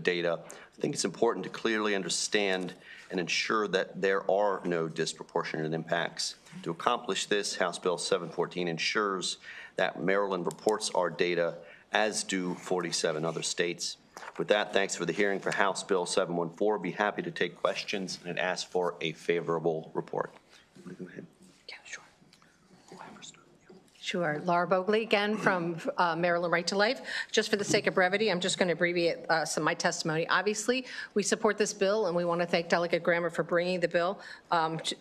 Speaker 24: data, I think it's important to clearly understand and ensure that there are no disproportionate impacts. To accomplish this, House Bill 714 ensures that Maryland reports our data, as do 47 other states. With that, thanks for the hearing for House Bill 714. Be happy to take questions and ask for a favorable report. Go ahead.
Speaker 25: Sure. Laura Bogley again from Maryland Right to Life. Just for the sake of brevity, I'm just going to abbreviate some of my testimony. Obviously, we support this bill, and we want to thank Delegate Grammer for bringing the bill,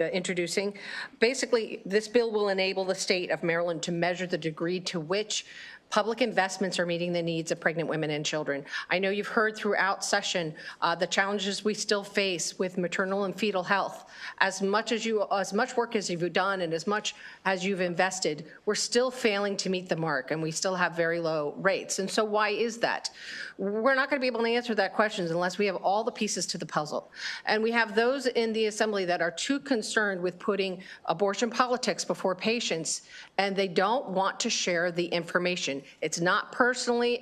Speaker 25: introducing. Basically, this bill will enable the state of Maryland to measure the degree to which Public investments are meeting the needs of pregnant women and children. I know you've heard throughout session the challenges we still face with maternal and fetal health. As much work as you've done and as much as you've invested, we're still failing to meet the mark, and we still have very low rates. And so why is that? We're not going to be able to answer that question unless we have all the pieces to the puzzle. And we have those in the Assembly that are too concerned with putting abortion politics before patients, and they don't want to share the information. It's not personally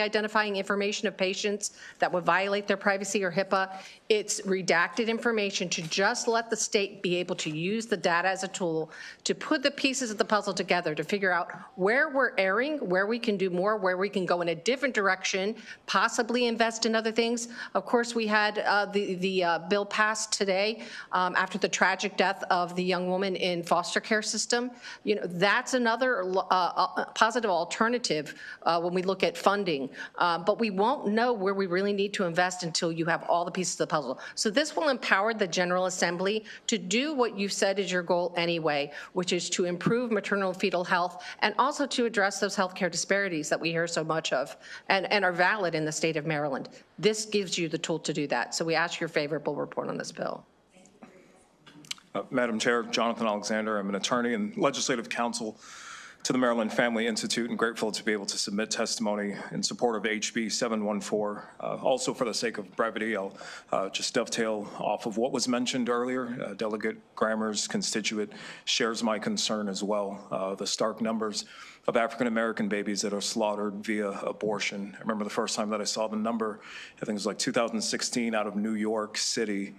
Speaker 25: identifying information of patients that would violate their privacy or HIPAA. It's redacted information to just let the state be able to use the data as a tool to put the pieces of the puzzle together to figure out where we're erring, where we can do more, where we can go in a different direction, possibly invest in other things. Of course, we had the bill passed today after the tragic death of the young woman in foster care system. You know, that's another positive alternative when we look at funding. But we won't know where we really need to invest until you have all the pieces of the puzzle. So this will empower the General Assembly to do what you said is your goal anyway, which is to improve maternal and fetal health and also to address those healthcare disparities that we hear so much of and are valid in the state of Maryland. This gives you the tool to do that. So we ask your favorable report on this bill.
Speaker 4: Madam Chair, Jonathan Alexander. I'm an attorney and legislative counsel to the Maryland Family Institute, and grateful to be able to submit testimony in support of HB 714. Also, for the sake of brevity, I'll just dovetail off of what was mentioned earlier. Delegate Grammer's constituent shares my concern as well. The stark numbers of African-American babies that are slaughtered via abortion. I remember the first time that I saw the number, I think it was like 2016 out of New York City,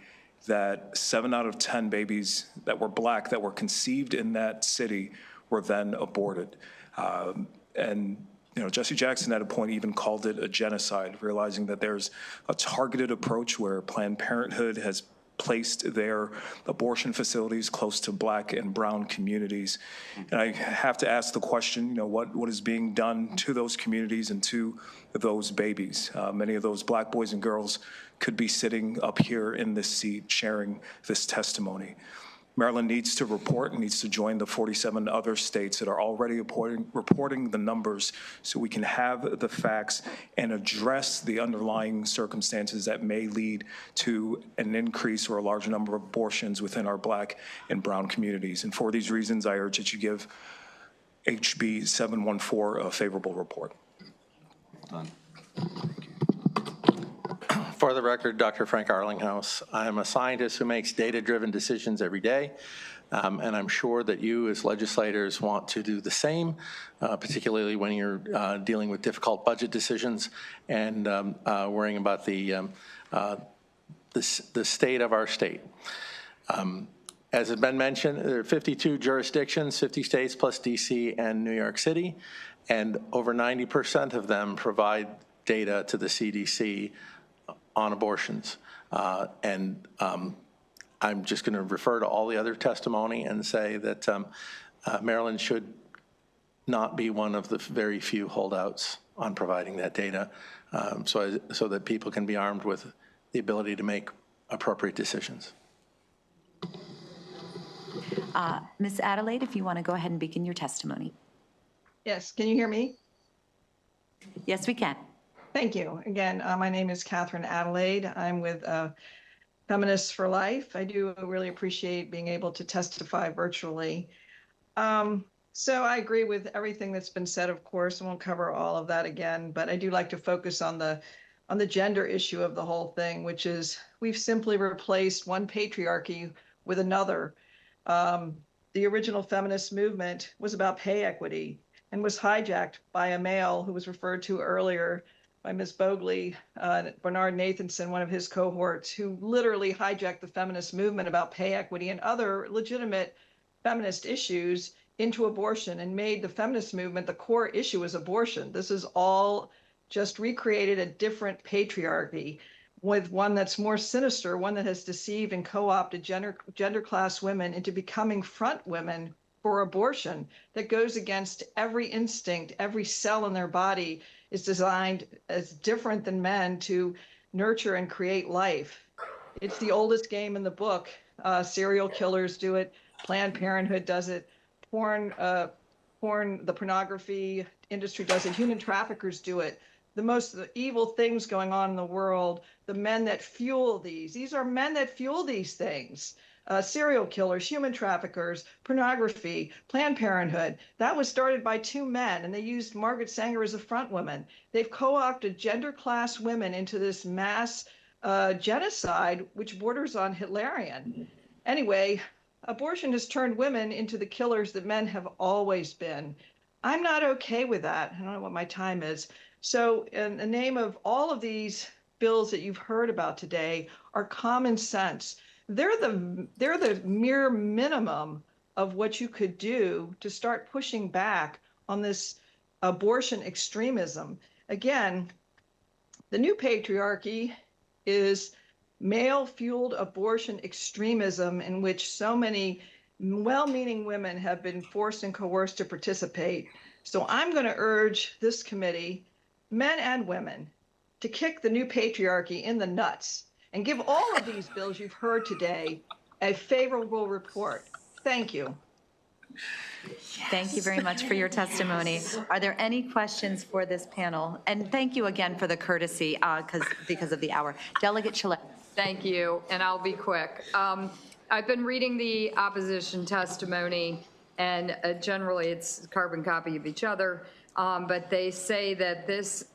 Speaker 4: that 7 out of 10 babies that were Black that were conceived in that city were then aborted. And you know, Jesse Jackson at a point even called it a genocide, realizing that there's a targeted approach where Planned Parenthood has placed their abortion facilities close to Black and brown communities. And I have to ask the question, you know, what is being done to those communities and to those babies? Many of those Black boys and girls could be sitting up here in this seat sharing this testimony. Maryland needs to report and needs to join the 47 other states that are already reporting the numbers so we can have the facts and address the underlying circumstances that may lead to an increase or a large number of abortions within our Black and brown communities. And for these reasons, I urge that you give HB 714 a favorable report.
Speaker 5: Done. For the record, Dr. Frank Arlinghouse. I am a scientist who makes data-driven decisions every day, and I'm sure that you as legislators want to do the same, particularly when you're dealing with difficult budget decisions and worrying about the state of our state. As has been mentioned, there are 52 jurisdictions, 50 states plus DC and New York City, and over 90% of them provide data to the CDC on abortions. I'm just going to refer to all the other testimony and say that Maryland should not be one of the very few holdouts on providing that data so that people can be armed with the ability to make appropriate decisions.
Speaker 1: Ms. Adelaide, if you want to go ahead and begin your testimony.
Speaker 7: Yes, can you hear me?
Speaker 1: Yes, we can.
Speaker 7: Thank you. Again, my name is Catherine Adelaide. I'm with Feminists for Life. I do really appreciate being able to testify virtually. So I agree with everything that's been said, of course. I won't cover all of that again, but I do like to focus on the gender issue of the whole thing, which is we've simply replaced one patriarchy with another. The original feminist movement was about pay equity and was hijacked by a male who was referred to earlier by Ms. Bogley, Bernard Nathanson, one of his cohorts, who literally hijacked the feminist movement about pay equity and other legitimate feminist issues into abortion and made the feminist movement, the core issue is abortion. This is all just recreated a different patriarchy with one that's more sinister, one that has deceived and co-opted gender class women into becoming front women for abortion that goes against every instinct, every cell in their body is designed as different than men to nurture and create life. It's the oldest game in the book. Serial killers do it. Planned Parenthood does it. Porn the pornography industry does it, human traffickers do it. The most evil things going on in the world, the men that fuel these are men that fuel these things. Serial killers, human traffickers, pornography, Planned Parenthood. That was started by two men, and they used Margaret Sanger as a front woman. They've co-opted gender class women into this mass genocide, which borders on Hitlerian. Anyway, abortion has turned women into the killers that men have always been. I'm not okay with that. I don't know what my time is. So in the name of all of these bills that you've heard about today are common sense. They're the mere minimum of what you could do to start pushing back on this abortion extremism. Again, the new patriarchy is male-fueled abortion extremism in which so many well-meaning women have been forced and coerced to participate. So I'm going to urge this committee, men and women, to kick the new patriarchy in the nuts and give all of these bills you've heard today a favorable report. Thank you.
Speaker 1: Thank you very much for your testimony. Are there any questions for this panel? And thank you again for the courtesy because of the hour. Delegate Chalet.
Speaker 8: Thank you, and I'll be quick. I've been reading the opposition testimony, and generally it's carbon copy of each other, but they say that this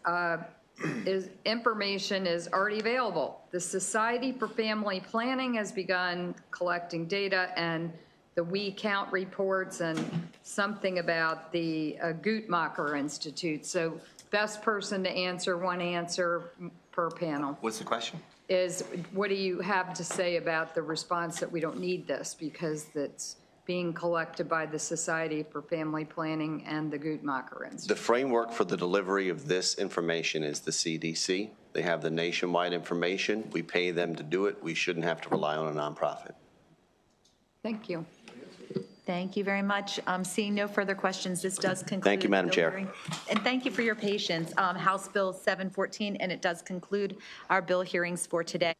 Speaker 8: information is already available. The Society for Family Planning has begun collecting data, and the We Count reports, and something about the Guttmacher Institute. So best person to answer, one answer per panel.
Speaker 10: What's the question?
Speaker 8: Is what do you have to say about the response that we don't need this because that's being collected by the Society for Family Planning and the Guttmacher Institute?
Speaker 24: The framework for the delivery of this information is the CDC. They have the nationwide information. We pay them to do it. We shouldn't have to rely on a nonprofit.
Speaker 8: Thank you.
Speaker 1: Thank you very much. Seeing no further questions, this does conclude.
Speaker 24: Thank you, Madam
Speaker 1: the
Speaker 24: Chair.
Speaker 1: hearing. And thank you for your patience. House Bill 714, and it does conclude our bill hearings for today.